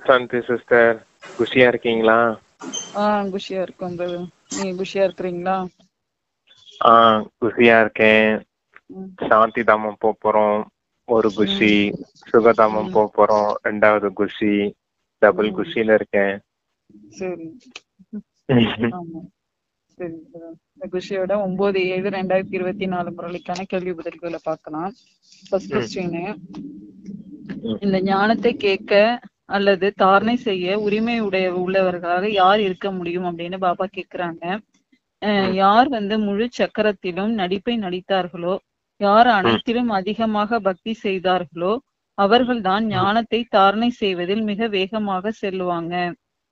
சாந்தி sister, குஷியா இருக்கீங்களா? குஷியா இருக்கோம் பிரதர். நீங்க குஷியா இருக்கிறீங்களா? குஷியா இருக்கேன். சாந்தி தாமம் போறோம், ஒரு குஷி. சுகதாமம் போறோம், 2வது குஷி. டபுள் குஷியில இருக்கேன். சரி சரி. இந்த குஷியோட 9/7/2024 முரளிக்கான கேள்வி பதில்களை பார்க்கலாம். ஃபர்ஸ்ட் கொஸ்டின், இந்த ஞானத்தை கேட்க அல்லது தாரணை செய்ய உரிமை உள்ளவர்களாக யார் இருக்க முடியும் அப்படின்னு பாபா கேக்குறாங்க. யார் முழு சக்கரத்திலும் நடிப்பை நடித்தார்களோ, யார் அனைத்திலும் அதிகமாக பக்தி செய்தார்களோ அவர்கள்தான் ஞானத்தை தாரணை செய்வதில் மிக வேகமாக செல்லுவாங்க.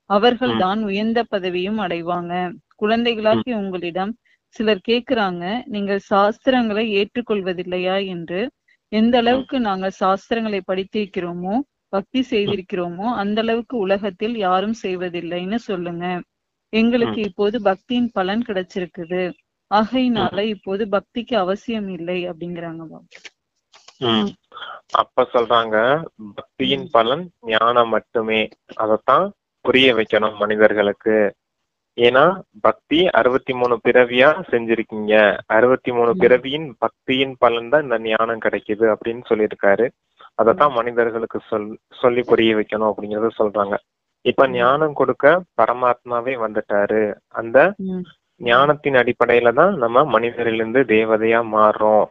அவர்கள்தான் உயர்ந்த பதவியும் அடைவாங்க. குழந்தைகளாகி உங்களிடம் சிலர் கேக்குறாங்க, நீங்கள் சாஸ்திரங்களை ஏற்றுக்கொள்வதில்லையா என்று. எந்த அளவுக்கு நாங்கள் சாஸ்திரங்களை படித்திருக்கிறோமோ, பக்தி செய்திருக்கிறோமோ அந்த அளவுக்கு உலகத்தில் யாரும் செய்வதில்லைன்னு சொல்லுங்க. எங்களுக்கு இப்போது பக்தியின் பலன் கிடைச்சிருக்குது, ஆகையினால இப்போது பக்திக்கு அவசியம் இல்லை அப்படிங்கிறாங்க. அப்ப சொல்றாங்க, பக்தியின் பலன் ஞானம் மட்டுமே. அதத்தான் புரிய வைக்கணும் மனிதர்களுக்கு. ஏன்னா பக்தி 63 பிறவியா செஞ்சிருக்கீங்க, 63 பிறவியின் பக்தியின் பலன் தான் இந்த ஞானம் கிடைக்குது அப்படின்னு சொல்லியிருக்காரு. அதத்தான் மனிதர்களுக்கு சொல்லி புரிய வைக்கணும் அப்படிங்கறத சொல்றாங்க. இப்ப ஞானம் கொடுக்க பரமாத்மாவே வந்துட்டாரு. அந்த ஞானத்தின் அடிப்படையில தான் நம்ம மனிதரிலிருந்து தேவதையா மாறுறோம்.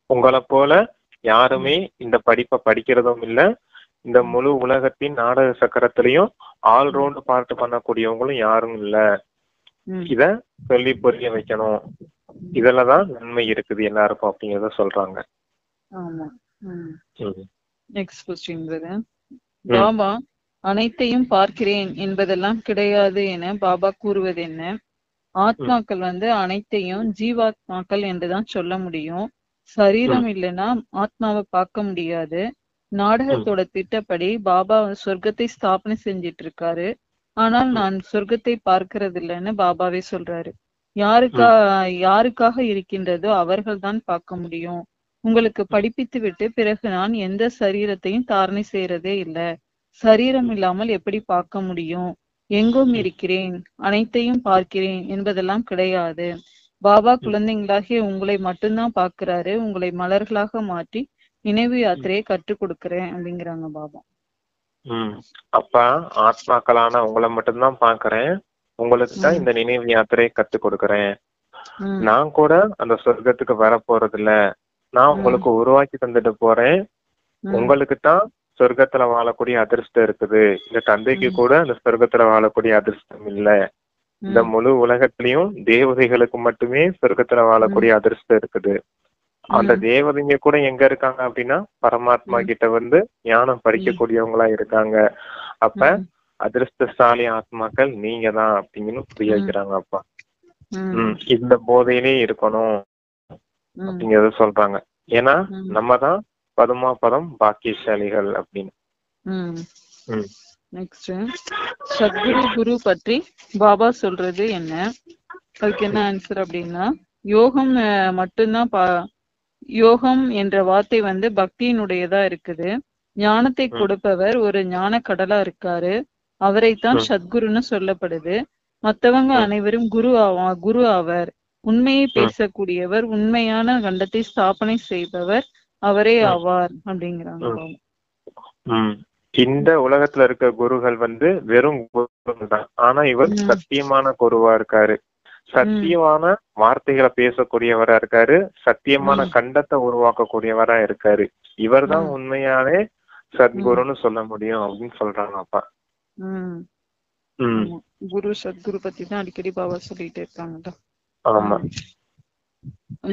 உங்களை போல யாருமே இந்த படிப்பை படிக்கிறதும் இல்ல, இந்த முழு உலகத்தின் நாடக சக்கரத்திலையும் ஆல்ரவுண்ட் பார்ட் பண்ணக்கூடியவங்களும் யாரும் இல்ல. இத சொல்லி புரிய வைக்கணும். இதுலதான் நன்மை இருக்குது எல்லாருக்கும் அப்படிங்கறத சொல்றாங்க. பாபா அனைத்தையும் பார்க்கிறேன் என்பதெல்லாம் கிடையாது என பாபா கூறுவது என்ன? ஆத்மாக்கள் அனைத்தையும் ஜீவாத்மாக்கள் என்றுதான் சொல்ல முடியும். சரீரம் இல்லைன்னா ஆத்மாவை பார்க்க முடியாது. நாடகத்தோட திட்டப்படி பாபா சொர்க்கத்தை ஸ்தாபனை செஞ்சிட்டு இருக்காரு. ஆனால் நான் சொர்க்கத்தை பார்க்கறது இல்லைன்னு பாபாவே சொல்றாரு. யாருக்காக இருக்கின்றதோ அவர்கள் தான் பார்க்க முடியும். உங்களுக்கு படிப்பித்து விட்டு பிறகு நான் எந்த சரீரத்தையும் தாரணை செய்யறதே இல்லை. சரீரம் இல்லாமல் எப்படி பார்க்க முடியும்? எங்கும் இருக்கிறேன், அனைத்தையும் பார்க்கிறேன் என்பதெல்லாம் கிடையாது. பாபா குழந்தைங்களாகிய உங்களை மட்டும்தான் பார்க்கிறாரு. உங்களை மலர்களாக மாற்றி நினைவு யாத்திரையை கற்றுக் கொடுக்கிறேன் அப்படிங்கிறாங்க பாபா. அப்ப ஆத்மாக்களான உங்களை மட்டும்தான் பாக்குறேன், உங்களுக்கு தான் இந்த நினைவு யாத்திரையை கத்து கொடுக்கறேன். நான் கூட அந்த சொர்க்கத்துக்கு வர போறது இல்ல, நான் உங்களுக்கு உருவாக்கி தந்துட்டு போறேன். உங்களுக்கு தான் சொர்க்கத்துல வாழக்கூடிய அதிர்ஷ்டம் இருக்குது. இந்த தந்தைக்கு கூட அந்த சொர்க்கத்துல வாழக்கூடிய அதிர்ஷ்டம் இல்ல. இந்த முழு உலகத்திலயும் தேவதைகளுக்கு மட்டுமே சொர்க்கத்துல வாழக்கூடிய அதிர்ஷ்டம் இருக்குது. அந்த தேவதைங்க கூட எங்க இருக்காங்க அப்படின்னா பரமாத்மா கிட்ட ஞானம் படிக்கக்கூடியவங்களா இருக்காங்க. அப்ப அதிர்ஷ்டசாலி ஆத்மாக்கள் நீங்க தான் அப்படின்னு புரிய வைக்கிறாங்க. அப்பா இந்த போதையிலே இருக்கணும் அப்படிங்கறத சொல்றாங்க. ஏன்னா நம்ம தான் பதுமா பதம் பாக்கியசாலிகள் அப்படின்னு. நெக்ஸ்ட், சத்குரு குரு பற்றி பாபா சொல்றது என்ன? அதுக்கு என்ன ஆன்சர் அப்படின்னா, யோகம் மட்டும்தான் யோகம் என்ற வார்த்தை பக்தியினுடையதா இருக்குது. ஞானத்தை கொடுப்பவர் ஒரு ஞான கடலா இருக்காரு, அவரைத்தான் சத்குருன்னு சொல்லப்படுது. மற்றவங்க அனைவரும் குரு ஆவர். உண்மையை பேசக்கூடியவர், உண்மையான கண்டத்தை ஸ்தாபனை செய்பவர் அவரே ஆவார் அப்படிங்கிறாங்க. இந்த உலகத்துல இருக்க குருகள் வெறும் குரு தான். ஆனா இவர் சத்தியமான குருவா இருக்காரு, சத்தியமான வார்த்தைகளை பேசக்கூடியவரா இருக்காரு, சத்தியமான கண்டத்தை உருவாக்கக்கூடியவரா இருக்காரு. இவர் தான் உண்மையாவே சத்குருன்னு சொல்ல முடியும் அப்படின்னு சொல்றாங்க. அப்பா குரு சத்குரு பத்தி தான் அடிக்கடி பாபா சொல்லிட்டே இருக்காங்க. ஆமா,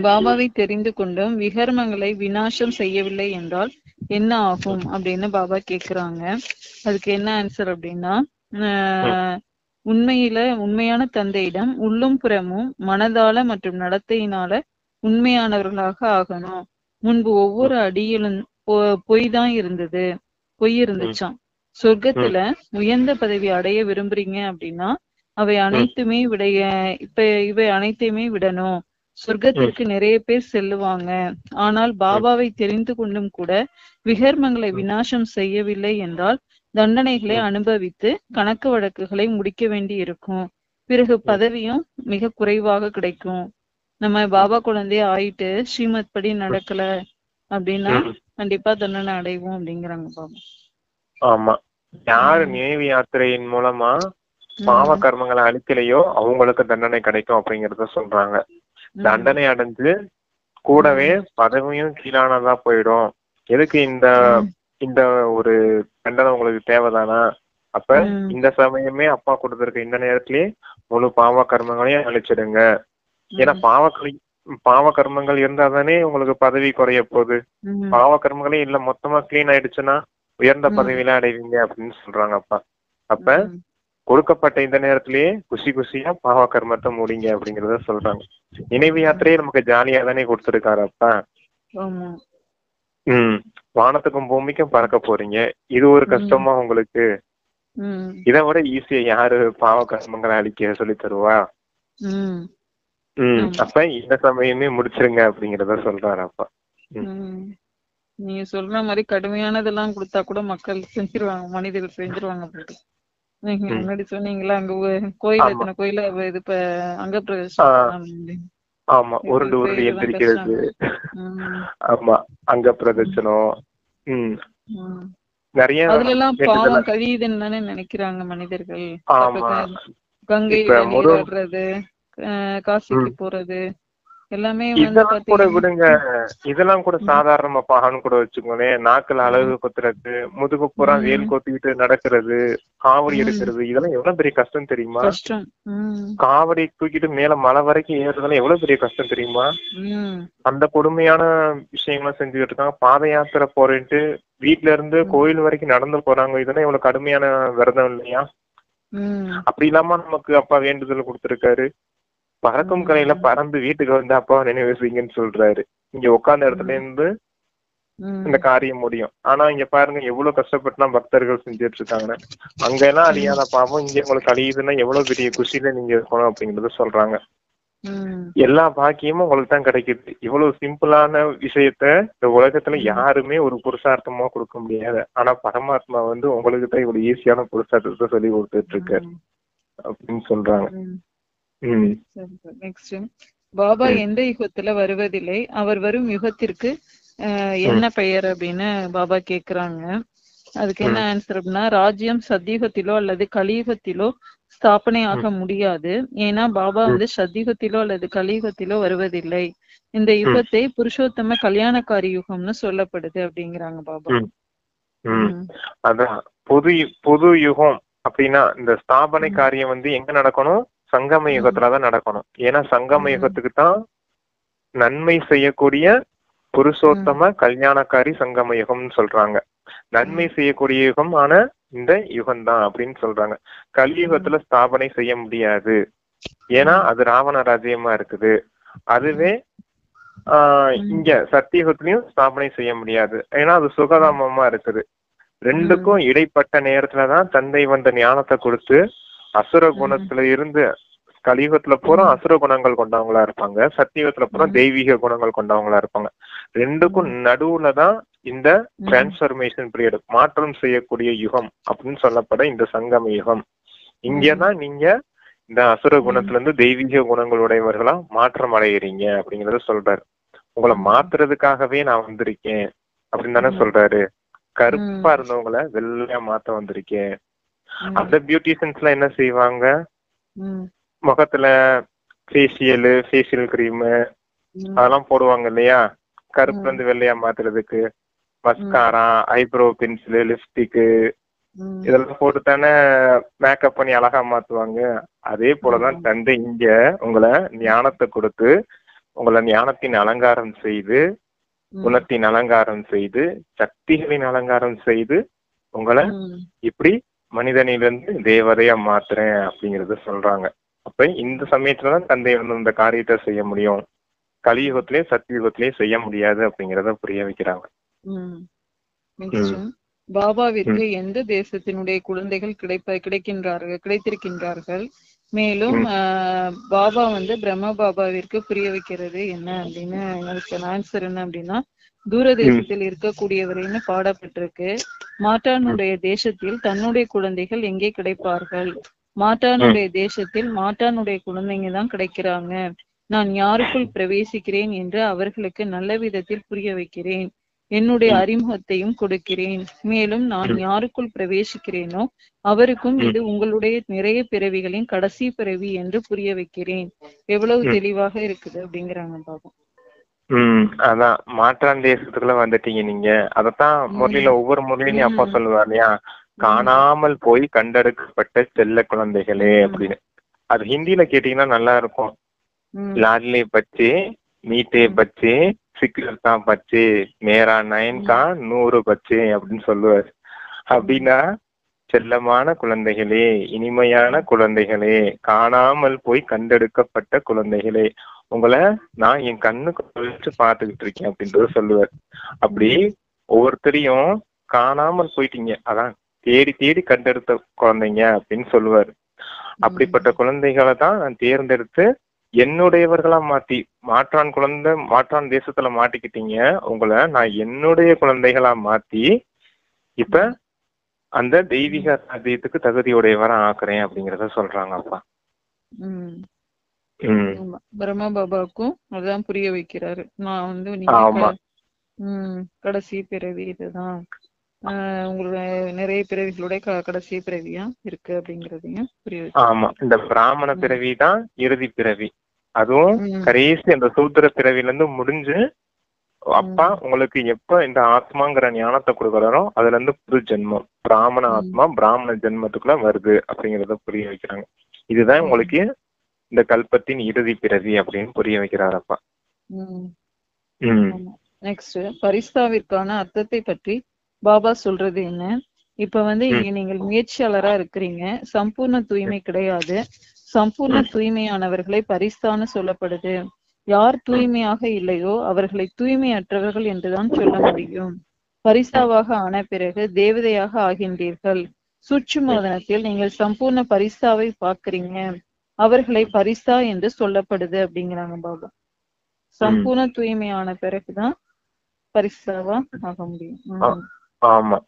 பாபாவை தெரிந்து கொண்டும் விகர்மங்களை விநாசம் செய்யவில்லை என்றால் என்ன ஆகும் அப்படின்னு பாபா கேக்குறாங்க. அதுக்கு என்ன ஆன்சர் அப்படின்னா, உண்மையான தந்தையிடம் உள்ளும் புறமும் மனதால மற்றும் நடத்தையினால உண்மையானவர்களாக ஆகணும். முன்பு ஒவ்வொரு அடியிலும் பொய் இருந்துச்சாம். சொர்க்கத்துல உயர்ந்த பதவி அடைய விரும்புறீங்க அப்படின்னா இவை அனைத்தையுமே விடணும். சொர்க்கத்திற்கு நிறைய பேர் செல்லுவாங்க. ஆனால் பாபாவை தெரிந்து கொண்டும் கூட விகர்மங்களை விநாசம் செய்யவில்லை என்றால் தண்டனைகளை அனுபவித்து கணக்கு வழக்குகளை முடிக்க வேண்டி இருக்கும். பிறகு பதவியும் மிக குறைவாக கிடைக்கும். நம்ம பாபா குழந்தைய ஆயிட்டு ஸ்ரீமத் படி நடக்கல அப்படின்னா கண்டிப்பா தண்டனை அடைவோம் அப்படிங்கிறாங்க பாபா. ஆமா, யாரு நினைவு யாத்திரையின் மூலமா பாவ கர்மங்களை அழிக்கலையோ அவங்களுக்கு தண்டனை கிடைக்கும் அப்படிங்கறத சொல்றாங்க. தண்டனை அடைஞ்சு கூடவே பதவியும் கீழானதா போயிடும். எதுக்கு இந்த இந்த ஒரு தண்டனை உங்களுக்கு தேவைதானா? அப்ப இந்த சமயமே அப்பா கொடுத்திருக்க இந்த நேரத்திலேயே முழு பாவ கர்மங்களையும் அழிச்சிடுங்க. ஏன்னா பாவ கர்மங்கள் இருந்தா தானே உங்களுக்கு பதவி குறைய போகுது. பாவ கர்மங்களே இல்ல, மொத்தமா கிளீன் ஆயிடுச்சுன்னா உயர்ந்த பதவியில அடைவீங்க அப்படின்னு சொல்றாங்க அப்பா. அப்ப கொடுக்கப்பட்ட இந்த நேரத்திலேயே குஷியா பாவ கர்மத்தை முடிங்க அப்படிங்கறத சொல்றாங்க. நினைவு யாத்திரையே நமக்கு ஜாலியா தானே கொடுத்திருக்காரு அப்பா. வானத்துக்கும் பூமிக்கும் பறக்க போறீங்க, இது ஒரு கஷ்டமா உங்களுக்கு? இதை விட ஈஸியா யாரு பாவ கர்மங்களை அழிக்க சொல்லி தருவா? அப்ப இந்த சமயமே முடிச்சிருங்க அப்படிங்கறத சொல்றாரு அப்பா. நீங்க சொல்ற மாதிரி கடுமையானதெல்லாம் கொடுத்தா கூட மக்கள் செஞ்சிருவாங்க, மனிதர்கள் செஞ்சிருவாங்க. நீங்க முன்னாடி சொன்னீங்களா அங்க கோயில் எத்தனை கோயில இது இப்ப அங்க பிரதேசம். ஆமா, உருண்டு எந்திரிக்கிறது. ஆமா, அங்க பிரதட்சணம் நிறைய அதுல எல்லாம் பாவம் கழியுதுன்னு தானே நினைக்கிறாங்க மனிதர்கள். கங்கை நீராடுறது, காசிக்கு போறது எல்லாமே இதெல்லாம் கூட விடுங்க. இதெல்லாம் கூட சாதாரணமா பாகன்னு கூட வச்சுக்கோங்களேன். நாக்குல அழகு கொத்துறது, முதுகு புறா வேல் கொத்திக்கிட்டு நடக்கிறது, காவடி எடுக்கிறது, இதெல்லாம் எவ்வளவு பெரிய கஷ்டம் தெரியுமா? காவடி தூக்கிட்டு மேல மலை வரைக்கும் ஏறுறதுலாம் எவ்வளவு பெரிய கஷ்டம் தெரியுமா? அந்த கொடுமையான விஷயங்கள்லாம் செஞ்சுக்கிட்டு இருக்காங்க. பாத யாத்திரை போறேன்ட்டு வீட்டுல இருந்து கோயில் வரைக்கும் நடந்து போறாங்க. இதெல்லாம் எவ்வளவு கடுமையான விரதம் இல்லையா? அப்படி இல்லாம நமக்கு அப்பா வேண்டுதல் கொடுத்திருக்காரு. பறக்கும் கலையில பறந்து வீட்டுக்கு வந்து அப்பா நினைவு செய்யுங்கன்னு சொல்றாரு. இங்க உட்கார்ந்த இடத்துல இருந்து இந்த காரியம் முடியும். ஆனா இங்க பாருங்க எவ்வளவு கஷ்டப்பட்டுலாம் பக்தர்கள் செஞ்சுட்டு இருக்காங்க. அங்க எல்லாம் அழியாத பாவம் இங்க உங்களுக்கு அழியுதுன்னா எவ்வளவு பெரிய குஷியில நீங்க இருக்கணும் அப்படிங்கறத சொல்றாங்க. எல்லா பாக்கியமும் உங்களுக்கு தான் கிடைக்குது. இவ்வளவு சிம்பிளான விஷயத்த இந்த உலகத்துல யாருமே ஒரு புருஷார்த்தமா கொடுக்க முடியாது. ஆனா பரமாத்மா வந்து உங்களுக்கு தான் இவ்வளவு ஈஸியான புருஷார்த்தத்தை சொல்லி கொடுத்துட்டு இருக்காரு அப்படின்னு சொல்றாங்க. பாபா எந்த யுகத்துல வருவதில்லை, அவர் வரும் யுகத்திற்கு என்ன பெயர் அப்படின்னு பாபா கேக்குறாங்க. அதுக்கு என்ன ஆன்சர் அப்படின்னா, ராஜ்யம் சத்தியுகத்திலோ அல்லது கலியுகத்திலோ ஸ்தாபனை ஆக முடியாது. ஏன்னா பாபா வந்து சத்தியுகத்திலோ அல்லது கலியுகத்திலோ வருவதில்லை. இந்த யுகத்தை புருஷோத்தம கல்யாணக்காரி யுகம்னு சொல்லப்படுது அப்படிங்கிறாங்க பாபா. அதான் புது யுகம் அப்படின்னா இந்த ஸ்தாபனை காரியம் வந்து எங்க நடக்கணும்? சங்கம யுகத்துலதான் நடக்கணும். ஏன்னா சங்கம யுகத்துக்கு தான் நன்மை செய்யக்கூடிய புருஷோத்தம கல்யாணக்காரி சங்கம யுகம்னு சொல்றாங்க. நன்மை செய்யக்கூடிய யுகம் ஆன இந்த யுகம் தான் அப்படின்னு சொல்றாங்க. கலியுகத்துல ஸ்தாபனை செய்ய முடியாது. ஏன்னா அது ராவண ராஜ்யமா இருக்குது. அதுவே இங்க சத்தியுகத்திலயும் ஸ்தாபனை செய்ய முடியாது. ஏன்னா அது சுகதாமமா இருக்குது. ரெண்டுக்கும் இடைப்பட்ட நேரத்துலதான் தந்தை வந்த ஞானத்தை கொடுத்து அசுர குணத்துல இருந்து கலியுகத்துல பூரா அசுர குணங்கள் கொண்டவங்களா இருப்பாங்க, சத்தியுகத்துல பூரா தெய்வீக குணங்கள் கொண்டவங்களா இருப்பாங்க. ரெண்டுக்கும் நடுவுலதான் இந்த டிரான்ஸ்பர்மேஷன் பீரியட், மாற்றம் செய்யக்கூடிய யுகம் அப்படின்னு சொல்லப்பட இந்த சங்கம யுகம். இங்கதான் நீங்க இந்த அசுர குணத்துல இருந்து தெய்வீக குணங்களுடையவர்களா மாற்றம் அடைகிறீங்க அப்படிங்கறத சொல்றாரு. உங்களை மாத்துறதுக்காகவே நான் வந்திருக்கேன் அப்படின்னு தானே சொல்றாரு. கருப்பா இருந்தவங்களை வெள்ளையா மாத்த வந்திருக்கேன். அந்த பியூட்டிஷியன்ஸ் எல்லாம் என்ன செய்வாங்க? முகத்துல ஃபேஷியல் கிரீம் அதெல்லாம் போடுவாங்க இல்லையா, கருப்புல இருந்து வெள்ளையா மாத்துறதுக்கு. மஸ்காரா, ஐப்ரோ பென்சில், லிப்ஸ்டிக்கு இதெல்லாம் போட்டு தானே மேக்கப் பண்ணி அழகா மாத்துவாங்க. அதே போலதான் தந்தை இங்க உங்களை ஞானத்தை கொடுத்து உங்களை ஞானத்தின் அலங்காரம் செய்து, குணத்தின் அலங்காரம் செய்து, சக்திகளின் அலங்காரம் செய்து உங்களை இப்படி மனிதனிலிருந்து தேவதையா மாத்துறேன் அப்படிங்கறத சொல்றாங்க. அப்ப இந்த சமயத்துலதான் தந்தை வந்து இந்த காரியத்தை செய்ய முடியும். கலியுகத்திலேயே சத்தியுகத்திலேயே செய்ய முடியாது அப்படிங்கறத புரிய வைக்கிறாங்க. பாபாவிற்கு எந்த தேசத்தினுடைய குழந்தைகள் கிடைத்திருக்கின்றார்கள்? மேலும் பாபா வந்து பிரம்ம பாபாவிற்கு புரிய வைக்கிறது என்ன அப்படின்னு ஆன்சர் என்ன அப்படின்னா, தூரதேசத்தில் இருக்கக்கூடியவரைன்னு பாடப்பட்டிருக்கு. மாற்றானுடைய தேசத்தில் தன்னுடைய குழந்தைகள் எங்கே கிடைப்பார்கள்? மாற்றானுடைய தேசத்தில் மாற்றானுடைய குழந்தைங்க தான் கிடைக்கிறாங்க. நான் யாருக்குள் பிரவேசிக்கிறேன் என்று அவர்களுக்கு நல்ல விதத்தில் புரிய வைக்கிறேன். என்னுடைய அறிமுகத்தையும் கொடுக்கிறேன். மேலும் நான் யாருக்குள் பிரவேசிக்கிறேனோ அவருக்கும் இது உங்களுடைய நிறைய பிறவிகளின் கடைசி பிறவி என்று புரிய வைக்கிறேன். எவ்வளவு தெளிவாக இருக்குது அப்படிங்கிறாங்க பாபா. அதான் மாற்றான் தேசத்துக்குள்ள வந்துட்டீங்க நீங்க. அதத்தான் முரளியில ஒவ்வொரு முரளிலையும் அப்பா சொல்லுவார் இல்லையா, காணாமல் போய் கண்டெடுக்கப்பட்ட செல்ல குழந்தைகளே அப்படின்னு. அது ஹிந்தியில கேட்டீங்கன்னா நல்லா இருக்கும். लाडले बच्चे मीठे बच्चे சிக்கர்கா பச்சே மேரா நயன்கா 100 பச்சே அப்படின்னு சொல்லுவார். அப்படின்னா செல்லமான குழந்தைகளே, இனிமையான குழந்தைகளே, காணாமல் போய் கண்டெடுக்கப்பட்ட குழந்தைகளே, உங்களை நான் என் கண்ணுக்கு வச்சு பார்த்துக்கிட்டு இருக்கேன் அப்படின்றத சொல்லுவார். அப்படி ஒவ்வொருத்தரையும் காணாமல் போயிட்டீங்க, அதான் தேடி தேடி கண்டெடுத்த குழந்தைங்க அப்படின்னு சொல்லுவார். அப்படிப்பட்ட குழந்தைகளை தான் நான் தேர்ந்தெடுத்து என்னுடையவர்களா மாத்தி, மாற்றான் தேசத்துல மாட்டிக்கிட்டீங்க, உங்களை நான் என்னுடைய குழந்தைகளா மாத்தி இப்ப அந்த தெய்வீக ராஜ்யத்துக்கு தகுதியுடையவரா ஆக்குறேன் அப்படிங்கறத சொல்றாங்க அப்பா. பிரம்மா பாபாவுக்கும் அதான் புரிய வைக்கிறாரு. நான் வந்து நீங்க கடைசி பிறவி இதுதான், உங்களுடைய நிறைய பிறவிகளுடைய கடைசி பிறவியா இருக்கு அப்படிங்கறதையும் புரிய வச்சு. ஆமா, இந்த பிராமண பிறவி தான் இறுதி பிறவி. அதுவும் கடைசி அந்த சூத்திர பிறவில இருந்து முடிஞ்சு அப்பா உங்களுக்கு எப்ப இந்த ஆத்மாங்கிற ஞானத்தை கொடுக்கறாரோ அதுல இருந்து புது ஜென்மம், பிராமண ஆத்மா பிராமண ஜென்மத்துக்குள்ள வருது அப்படிங்கறத புரிய வைக்கிறாங்க. இதுதான் உங்களுக்கு இந்த கல்பத்தின் இறுதி பிறவி அப்படின்னு புரிய வைக்கிறாரப்பா. நெக்ஸ்ட் பரிஸ்தாவிற்கான அர்த்தத்தை பற்றி பாபா சொல்றது என்ன? இப்ப வந்து நீங்கள் முயற்சியாளரா இருக்கிறீங்க, சம்பூர்ண தூய்மை கிடையாது. சம்பூர்ண தூய்மையானவர்களை பரிஸ்தான்னு சொல்லப்படுது. யார் தூய்மையாக இல்லையோ அவர்களை தூய்மையற்றவர்கள் என்றுதான் சொல்ல முடியும். பரிஸ்தாவாக ஆன பிறகு தேவதையாக ஆகின்றீர்கள். சூட்சுமதனத்தில் நீங்கள் சம்பூர்ண பரிஸ்தாவை பார்க்கிறீங்க, அவர்களை பரிஸ்தா என்று சொல்லப்படுது அப்படிங்கிறாங்க பாபா. சம்பூர்ண தூய்மையான பிறகுதான் பரிஸ்தாவா ஆக முடியும். ஆமா,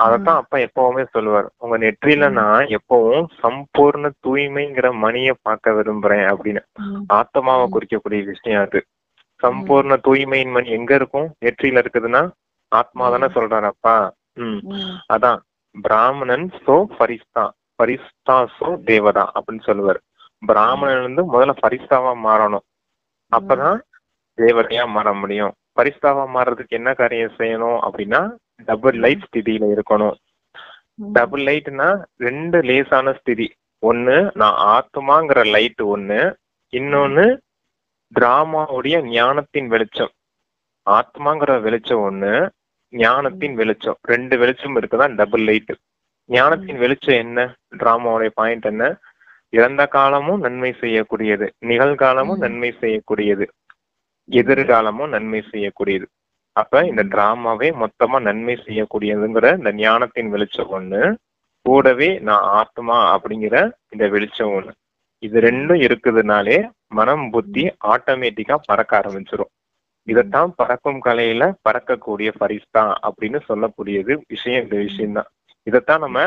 அதத்தான் அப்பா எப்பவுமே சொல்லுவார், உங்க நெற்றியில நான் எப்பவும் சம்பூர்ண தூய்மைங்கிற மணிய பார்க்க விரும்புறேன் அப்படின்னு. ஆத்மாவை குறிக்கக்கூடிய விஷயம் அது. சம்பூர்ண தூய்மையின் மணி எங்க இருக்கும்? நெற்றியில இருக்குதுன்னா ஆத்மா தானே சொல்றாரு அப்பா. அதான் பிராமணன் சோ பரிஸ்தா, பரிஸ்தா சோ தேவதா அப்படின்னு சொல்லுவார். பிராமணன் வந்து முதல்ல பரிஸ்தாவா மாறணும், அப்பதான் தேவதையா மாற முடியும். பரிஸ்தாவா மாறுறதுக்கு என்ன காரியம் செய்யணும் அப்படின்னா டபுள் லைட் ஸ்திதியில இருக்கணும். டபுள் லைட்னா ரெண்டு லேசான ஸ்திதி. ஒண்ணு நான் ஆத்மாங்கிற லைட் ஒண்ணு, இன்னொன்னு டிராமாவுடைய ஞானத்தின் வெளிச்சம். ஆத்மாங்கிற வெளிச்சம் ஒண்ணு, ஞானத்தின் வெளிச்சம், ரெண்டு வெளிச்சம் இருக்குதான் டபுள் லைட். ஞானத்தின் வெளிச்சம் என்ன? டிராமாவுடைய பாயிண்ட் என்ன? இறந்த காலமும் நன்மை செய்யக்கூடியது, நிகழ்காலமும் நன்மை செய்யக்கூடியது, எதிர்காலமும் நன்மை செய்யக்கூடியது. அப்ப இந்த டிராமாவே மொத்தமா நன்மை செய்யக்கூடியதுங்கிற இந்த ஞானத்தின் வெளிச்சம் ஒண்ணு, கூடவே நான் ஆத்மா அப்படிங்கிற இந்த வெளிச்சம் ஒண்ணு. இது ரெண்டும் இருக்குதுனாலே மனம் புத்தி ஆட்டோமேட்டிக்கா பறக்க ஆரம்பிச்சிடும். இதத்தான் பறக்கும் கலையில பறக்கக்கூடிய பரிஸ்தா அப்படின்னு சொல்லக்கூடியது விஷயம். இந்த விஷயம்தான். இதத்தான் நம்ம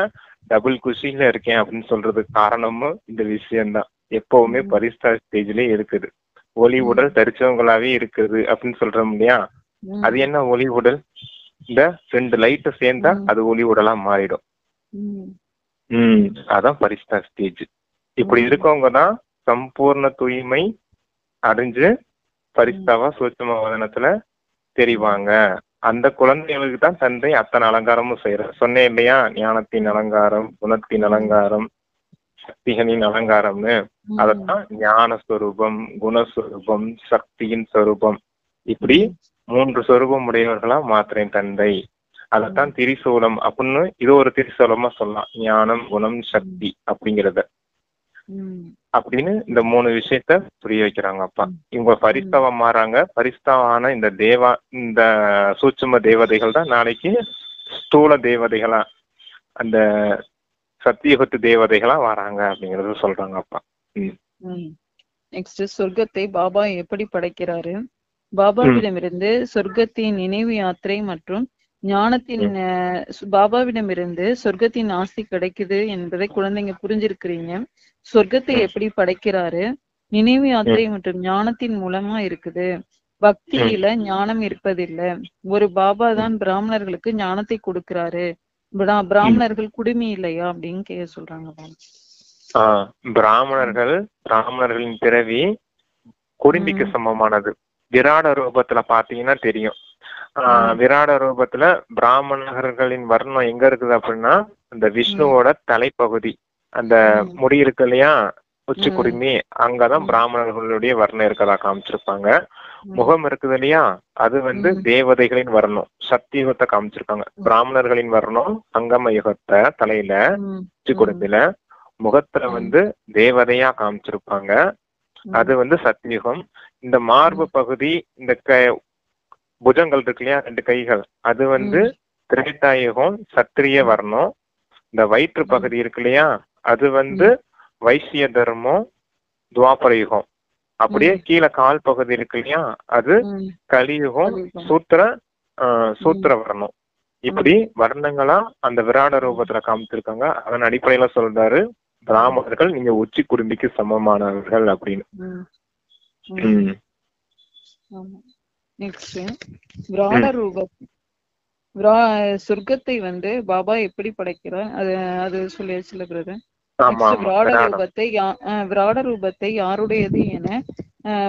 டபுள் குஷியில இருக்கேன் அப்படின்னு சொல்றதுக்கு காரணமும் இந்த விஷயம்தான். எப்பவுமே பரிஸ்தா ஸ்டேஜ்லயே இருக்குது. ஒளி உடல் தரிச்சவங்களாவே இருக்குது அப்படின்னு சொல்றோம் இல்லையா? அது என்ன ஒளி உடல்? இந்த ரெண்டு லைட்டு சேர்ந்தா அது ஒளி உடலா மாறிடும். அதான் பரிஸ்தா ஸ்டேஜ். இப்படி இருக்கவங்க தான் சம்பூர்ண தூய்மை அடைஞ்சு பரிஸ்தாவா சூட்சும வதனத்துல தெரிவாங்க. அந்த குழந்தைகளுக்கு தான் தந்தை அத்தனை அலங்காரமும் செய்யற. சொன்னேன் இல்லையா, ஞானத்தின் அலங்காரம், குணத்தின் அலங்காரம், சக்திகளின் அலங்காரம்னு. அதத்தான் ஞான ஸ்வரூபம், குணஸ்வரூபம், சக்தியின் ஸ்வரூபம், இப்படி 3 சொரூபம் உடையவர்களா மாத்திரேன் தந்தை. அதத்தான் திரிசூலம் அப்படின்னு, இது ஒரு திரிசூலமா சொல்லலாம். ஞானம், குணம், சக்தி அப்படிங்கிறத அப்படின்னு இந்த 3 விஷயத்த புரிய வைக்கிறாங்க அப்பா. இவங்க பரிஸ்தாவா மாறாங்க. பரிஸ்தாவான இந்த சூட்சும தேவதைகள் தான் நாளைக்கு ஸ்தூல தேவதைகளா, அந்த சத்தியுகத்து தேவதைகளா வராங்க அப்படிங்கறத சொல்றாங்க அப்பா. நெக்ஸ்ட் சொர்க்கத்தை பாபா எப்படி படைக்கிறாரு? பாபாவிடமிருந்து சொர்க்கத்தின் நினைவு யாத்திரை மற்றும் ஞானத்தின் பாபாவிடமிருந்து சொர்க்கத்தின் ஆஸ்தி கிடைக்குது என்பதை குழந்தைங்க புரிஞ்சிருக்கிறீங்க. சொர்க்கத்தை எப்படி படைக்கிறாரு, நினைவு யாத்திரை மற்றும் ஞானத்தின் மூலமா இருக்குது. பக்தியில ஞானம் இருப்பதில்லை. ஒரு பாபா தான் பிராமணர்களுக்கு ஞானத்தை கொடுக்கிறாரு. பிராமணர்கள் குடுமி இல்லையா அப்படின்னு சொல்றாங்க. பிராமணர்களின் பிறவி குடும்பிக்கு சமமானது. விராட ரூபத்துல பாத்தீங்கன்னா தெரியும். விராட ரூபத்துல பிராமணர்களின் வர்ணம் எங்க இருக்குது அப்படின்னா அந்த விஷ்ணுவோட தலைப்பகுதி, அந்த முடி இருக்கு இல்லையா, உச்சி குடுமி, அங்கதான் பிராமணர்களுடைய வர்ணம் இருக்கதா காமிச்சிருப்பாங்க. முகம் இருக்குது இல்லையா, அது தேவதைகளின் வர்ணம், சக்தி யுகத்தை காமிச்சிருக்காங்க. பிராமணர்களின் வர்ணம் அங்கம யுகத்தை தலையில உச்சி குடும்பில, முகத்துல தேவதையா காமிச்சிருப்பாங்க. அது சத்தியுகம். இந்த மார்பு பகுதி, இந்த புஜங்கள் இருக்கு இல்லையா, 2 கைகள், அது திரேதாயுகம், சத்திரிய வர்ணம். இந்த வயிற்று பகுதி இருக்கு இல்லையா, அது வைசிய தர்மம், துவாபர யுகம். அப்படியே கீழே கால் பகுதி இருக்கு இல்லையா, அது கலியுகம், சூத்திர வர்ணம். இப்படி வர்ணங்களா அந்த விராட ரூபத்துல காமிச்சிருக்காங்க. அதன் அடிப்படையில சொல்றாரு, பிராமணர்கள் நீங்க உச்சி குடும்பிக்கு சமமானவர்கள் அப்படின்னு. விராட ரூபம், சொர்க்கத்தை பாபா எப்படி படைக்கிறார் அது சொல்லியாச்சுல பிரதர். விராட ரூபத்தை யாருடையது என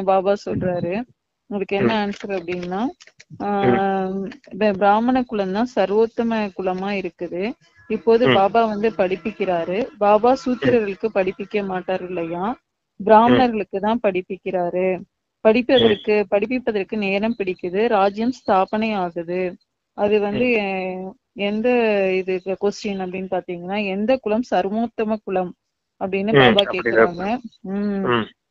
பாபா சொல்றாரு. உங்களுக்கு என்ன ஆன்சர் அப்படின்னா, பிராமண குலம் தான் சர்வோத்தம குலமா இருக்குது. இப்போது பாபா படிப்பிக்கிறாரு. பாபா சூத்திரர்களுக்கு படிப்பிக்க மாட்டாரு இல்லையா, பிராமணர்களுக்கு தான் படிப்பிக்கிறாரு. படிப்பிப்பதற்கு நேரம் பிடிக்குது. ராஜ்யம் ஸ்தாபனை ஆகுது. அது எந்த இது கொஸ்டின் அப்படின்னு பாத்தீங்கன்னா, எந்த குலம் சர்வோத்தம குலம் அப்படின்னு பாபா கேக்குறாங்க.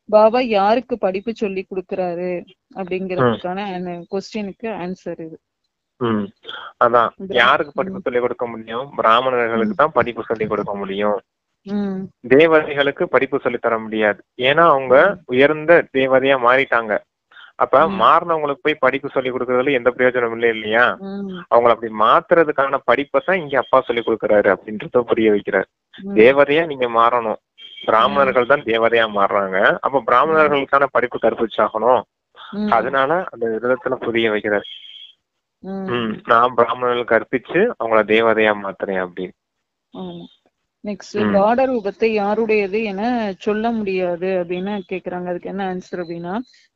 பாபா யாருக்கு படிப்பு சொல்லி கொடுக்கறாரு அப்படிங்கறதுக்கான கொஸ்டினுக்கு ஆன்சர் இது. அதான், யாருக்கு படிப்பு சொல்லி கொடுக்க முடியும்? பிராமணர்களுக்கு தான் படிப்பு சொல்லி கொடுக்க முடியும். தேவதைகளுக்கு படிப்பு சொல்லி தர முடியாது. ஏன்னா அவங்க உயர்ந்த தேவதையா மாறிட்டாங்க. அப்ப மாறினவங்களுக்கு போய் படிப்பு சொல்லி கொடுக்கறதுல எந்த பிரயோஜனம் இல்லை இல்லையா. அவங்களை அப்படி மாத்துறதுக்கான படிப்பை தான் இங்க அப்பா சொல்லி கொடுக்கறாரு அப்படின்றத புரிய வைக்கிறார். தேவதையா நீங்க மாறணும், பிராமணர்கள் தான் தேவதையா மாறுறாங்க. அப்ப பிராமணர்களுக்கான படிப்பு கற்பிச்சாகணும். அதனால அந்த விதத்துல புரிய வைக்கிறார். நான் பிராமணர்கள் கற்பிச்சு அவங்கள தேவதையா மாத்துறேன் அப்படின்னு. நெக்ஸ்ட், விராட ரூபத்தை யாருடையது என சொல்ல முடியாது அப்படின்னு கேக்குறாங்க. அதுக்கு என்ன ஆன்சர் அப்படின்னா,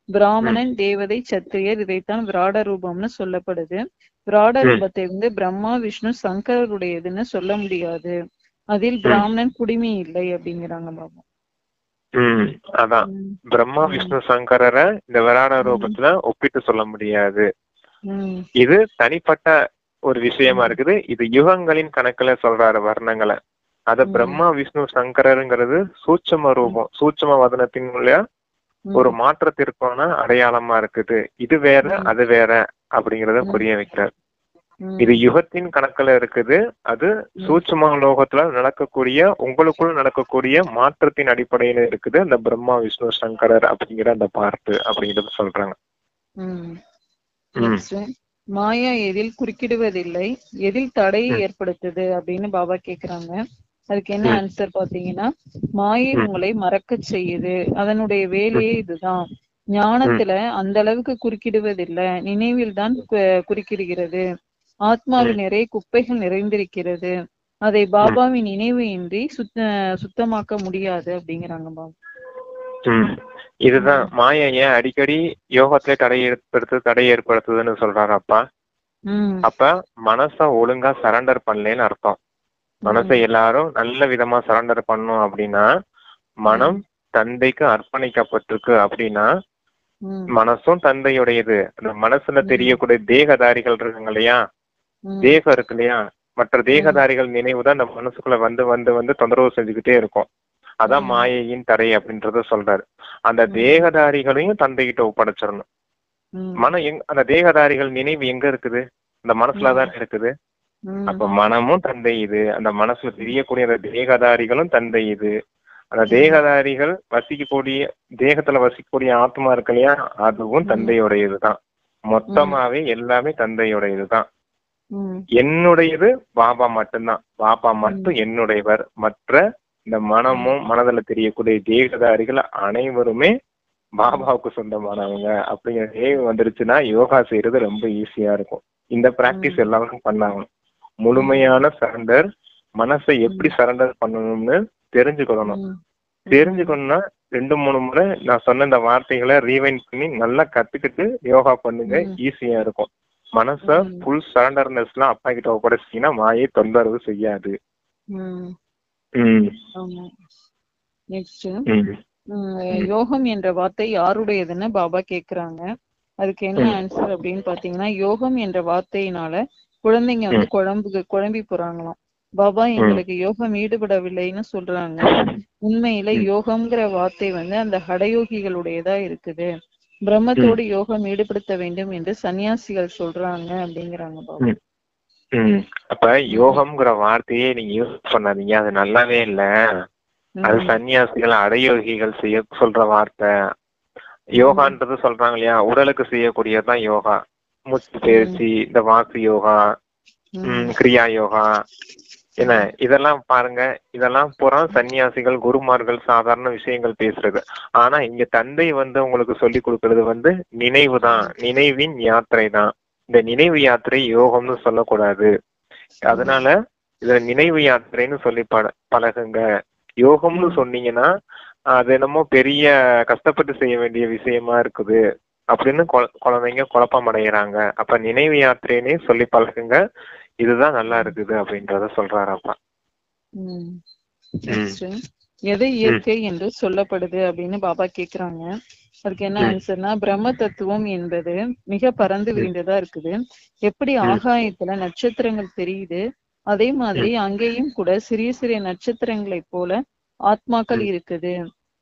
பிராமணன், தேவதை, சத்திரியர், இதைத்தான் விராட ரூபம்னு சொல்லப்படுது. விராட ரூபத்தை பிரம்மா, விஷ்ணு, சங்கருடையதுன்னு சொல்ல முடியாது. அதில் பிராமணன் குடிமை இல்லை அப்படிங்கிறாங்க பாபா. அதான், பிரம்மா, விஷ்ணு, சங்கரரை இந்த விராட ரூபத்துல ஒப்பிட்டு சொல்ல முடியாது. இது தனிப்பட்ட ஒரு விஷயமா இருக்குது. இது யுகங்களின் கணக்குல சொல்றாரு வர்ணங்களை. அத பிரம்மா, விஷ்ணு, சங்கரருங்கிறது சூட்சம ரூபம், சூட்சம வதனத்தின் ஒரு மாற்றத்திற்கான அடையாளமா இருக்குது. இது வேற அது வேற அப்படிங்கறத புரிய வைக்கிறார். இது யுகத்தின் கணக்குல இருக்குது. அது சூட்சம லோகத்துல நடக்கக்கூடிய, உங்களுக்குள்ள நடக்கக்கூடிய மாற்றத்தின் அடிப்படையில இருக்குது. அந்த பிரம்மா, விஷ்ணு, சங்கரர் அப்படிங்கிற அந்த பார்ட் அப்படிங்கறத சொல்றாங்க. மாயா எதில் குறுக்கிடுவதில்லை, எதில் தடையை ஏற்படுத்துது அப்படின்னு பாபா கேக்குறாங்க. அதுக்கு என்ன ஆன்சர் பாத்தீங்கன்னா, மாயை உங்களை மறக்க செய்யுது. அதனுடைய வேலையே இதுதான். ஞானத்துல அந்த அளவுக்கு குறுக்கிடுவதில்லை, நினைவில் தான் குறுக்கிடுகிறது. ஆத்மாவில் நிறைய குப்பைகள் நிறைந்திருக்கிறது. அதை பாபாவின் நினைவு இன்றி சுத்தமாக்க முடியாது அப்படிங்கிறாங்க பாபா. இதுதான் மாயைய அடிக்கடி யோகத்துல தடை ஏற்படுத்துதுன்னு சொல்றாரு அப்பா. அப்ப மனச ஒழுங்கா சரண்டர் பண்ணலன்னு அர்த்தம். மனசை எல்லாரும் நல்ல விதமா சரண்டர் பண்ணும் அப்படின்னா, மனம் தந்தைக்கு அர்ப்பணிக்கப்பட்டிருக்கு அப்படின்னா, மனசும் தந்தையுடையது. அந்த மனசுல தெரியக்கூடிய தேகதாரிகள் இருக்காங்க இல்லையா, தேகம் இருக்கு இல்லையா, மற்ற தேகதாரிகள் நினைவுதான் அந்த மனசுக்குள்ள வந்து வந்து வந்து தொந்தரவு செஞ்சுக்கிட்டே இருக்கும். அதான் மாயையின் தடை அப்படின்றத சொல்றாரு. அந்த தேகதாரிகளையும் தந்தைகிட்ட ஒப்படைச்சிடணும். அந்த தேகதாரிகள் நினைவு எங்க இருக்குது? அந்த மனசுலதான் இருக்குது. அப்ப மனமும் தந்தை இது, அந்த மனசுல தெரியக்கூடிய அந்த தேகதாரிகளும் தந்தை இது. அந்த தேகதாரிகள் வசிக்கக்கூடிய, தேகத்துல வசிக்கக்கூடிய ஆத்மா இருக்கு இல்லையா, அதுவும் தந்தையோடையதுதான். மொத்தமாவே எல்லாமே தந்தையோட இதுதான். ம் என்னுடையது பாபா மட்டும்தான். பாபா மட்டும் என்னுடையவர். மற்ற இந்த மனமும் மனதுல தெரியக்கூடிய தேகதாரிகள் அனைவருமே பாபாவுக்கு சொந்தமானவங்க அப்படிங்கிற நினைவு வந்துருச்சுன்னா யோகா செய்யறது ரொம்ப ஈஸியா இருக்கும். இந்த பிராக்டிஸ் எல்லாரும் பண்ணாகணும். முழுமையான சரண்டர், மனசை எப்படி சரண்டர் பண்ணணும்னு தெரிஞ்சுக்கணும். தெரிஞ்சுக்கணும்னா 2-3 முறை நான் சொன்ன இந்த வார்த்தைகளை ரீவைண்ட் பண்ணி நல்லா கத்துக்கிட்டு யோகா பண்ணுங்க. ஈஸியா இருக்கும். மனச ஃபுல் சரண்டர்னஸ் எல்லாம் அப்பா கிட்ட ஒப்படைச்சிட்டீங்கன்னா மாயை தொந்தரவு செய்யாது. யோகம் என்ற வார்த்தை யாருடையதுன்னு பாபா கேக்குறாங்க. அதுக்கு என்ன ஆன்சர் அப்படின்னு பாத்தீங்கன்னா, யோகம் என்ற வார்த்தையினால குழந்தைங்க வந்து குழம்பி போறாங்களாம். பாபா எங்களுக்கு யோகம் ஈடுபடவில்லைன்னு சொல்றாங்க. உண்மையில யோகம்ங்கிற வார்த்தை வந்து அந்த ஹடயோகிகளுடையதா இருக்குது. பிரம்மத்தோடு யோகம் ஈடுபடுத்த வேண்டும் என்று சன்னியாசிகள் சொல்றாங்க அப்படிங்கிறாங்க பாபா. அப்ப யோகம்ங்கிற வார்த்தையே நீங்க யூஸ் பண்ணாதீங்க, அது நல்லாவே இல்ல. அது சன்னியாசிகள் அடயோகிகள் செய்ய சொல்ற வார்த்தை. யோகான்றது சொல்றாங்க இல்லையா, உடலுக்கு செய்யக்கூடியதுதான் யோகா. மூச்சு பயிற்சி, இந்த வாக்கு யோகா, கிரியா யோகா, என்ன இதெல்லாம் பாருங்க. இதெல்லாம் பூரா சன்னியாசிகள் குருமார்கள் சாதாரண விஷயங்கள் பேசுறது. ஆனா இங்க தந்தை வந்து உங்களுக்கு சொல்லி கொடுக்கறது வந்து நினைவு தான், நினைவின் யாத்திரை தான். இந்த நினைவு யாத்திரை யோகம்னு சொல்லக்கூடாது. அதனால இத நினைவு யாத்திரைன்னு சொல்லி பழகுங்க. யோகம்னு சொன்னீங்கன்னா அது என்னமோ பெரிய கஷ்டப்பட்டு செய்ய வேண்டிய விஷயமா இருக்குது அப்படின்னு குழந்தைங்க குழப்பம் அடைகிறாங்க. அப்ப நினைவு யாத்திரைன்னே சொல்லி பழகுங்க, இதுதான் நல்லா இருக்குது அப்படின்றத சொல்றாரப்பா. எதை இயற்கை என்று சொல்லப்படுது அப்படின்னு பாபா கேக்குறாங்க. அதுக்கு என்ன ஆன்சர்னா, பிரம்ம தத்துவம் என்பது மிக பறந்து விரிந்ததா இருக்குது. எப்படி ஆகாயத்துல நட்சத்திரங்கள் தெரியுது, அதே மாதிரி அங்கேயும் கூட சிறிய சிறிய நட்சத்திரங்களை போல ஆத்மாக்கள் இருக்குது.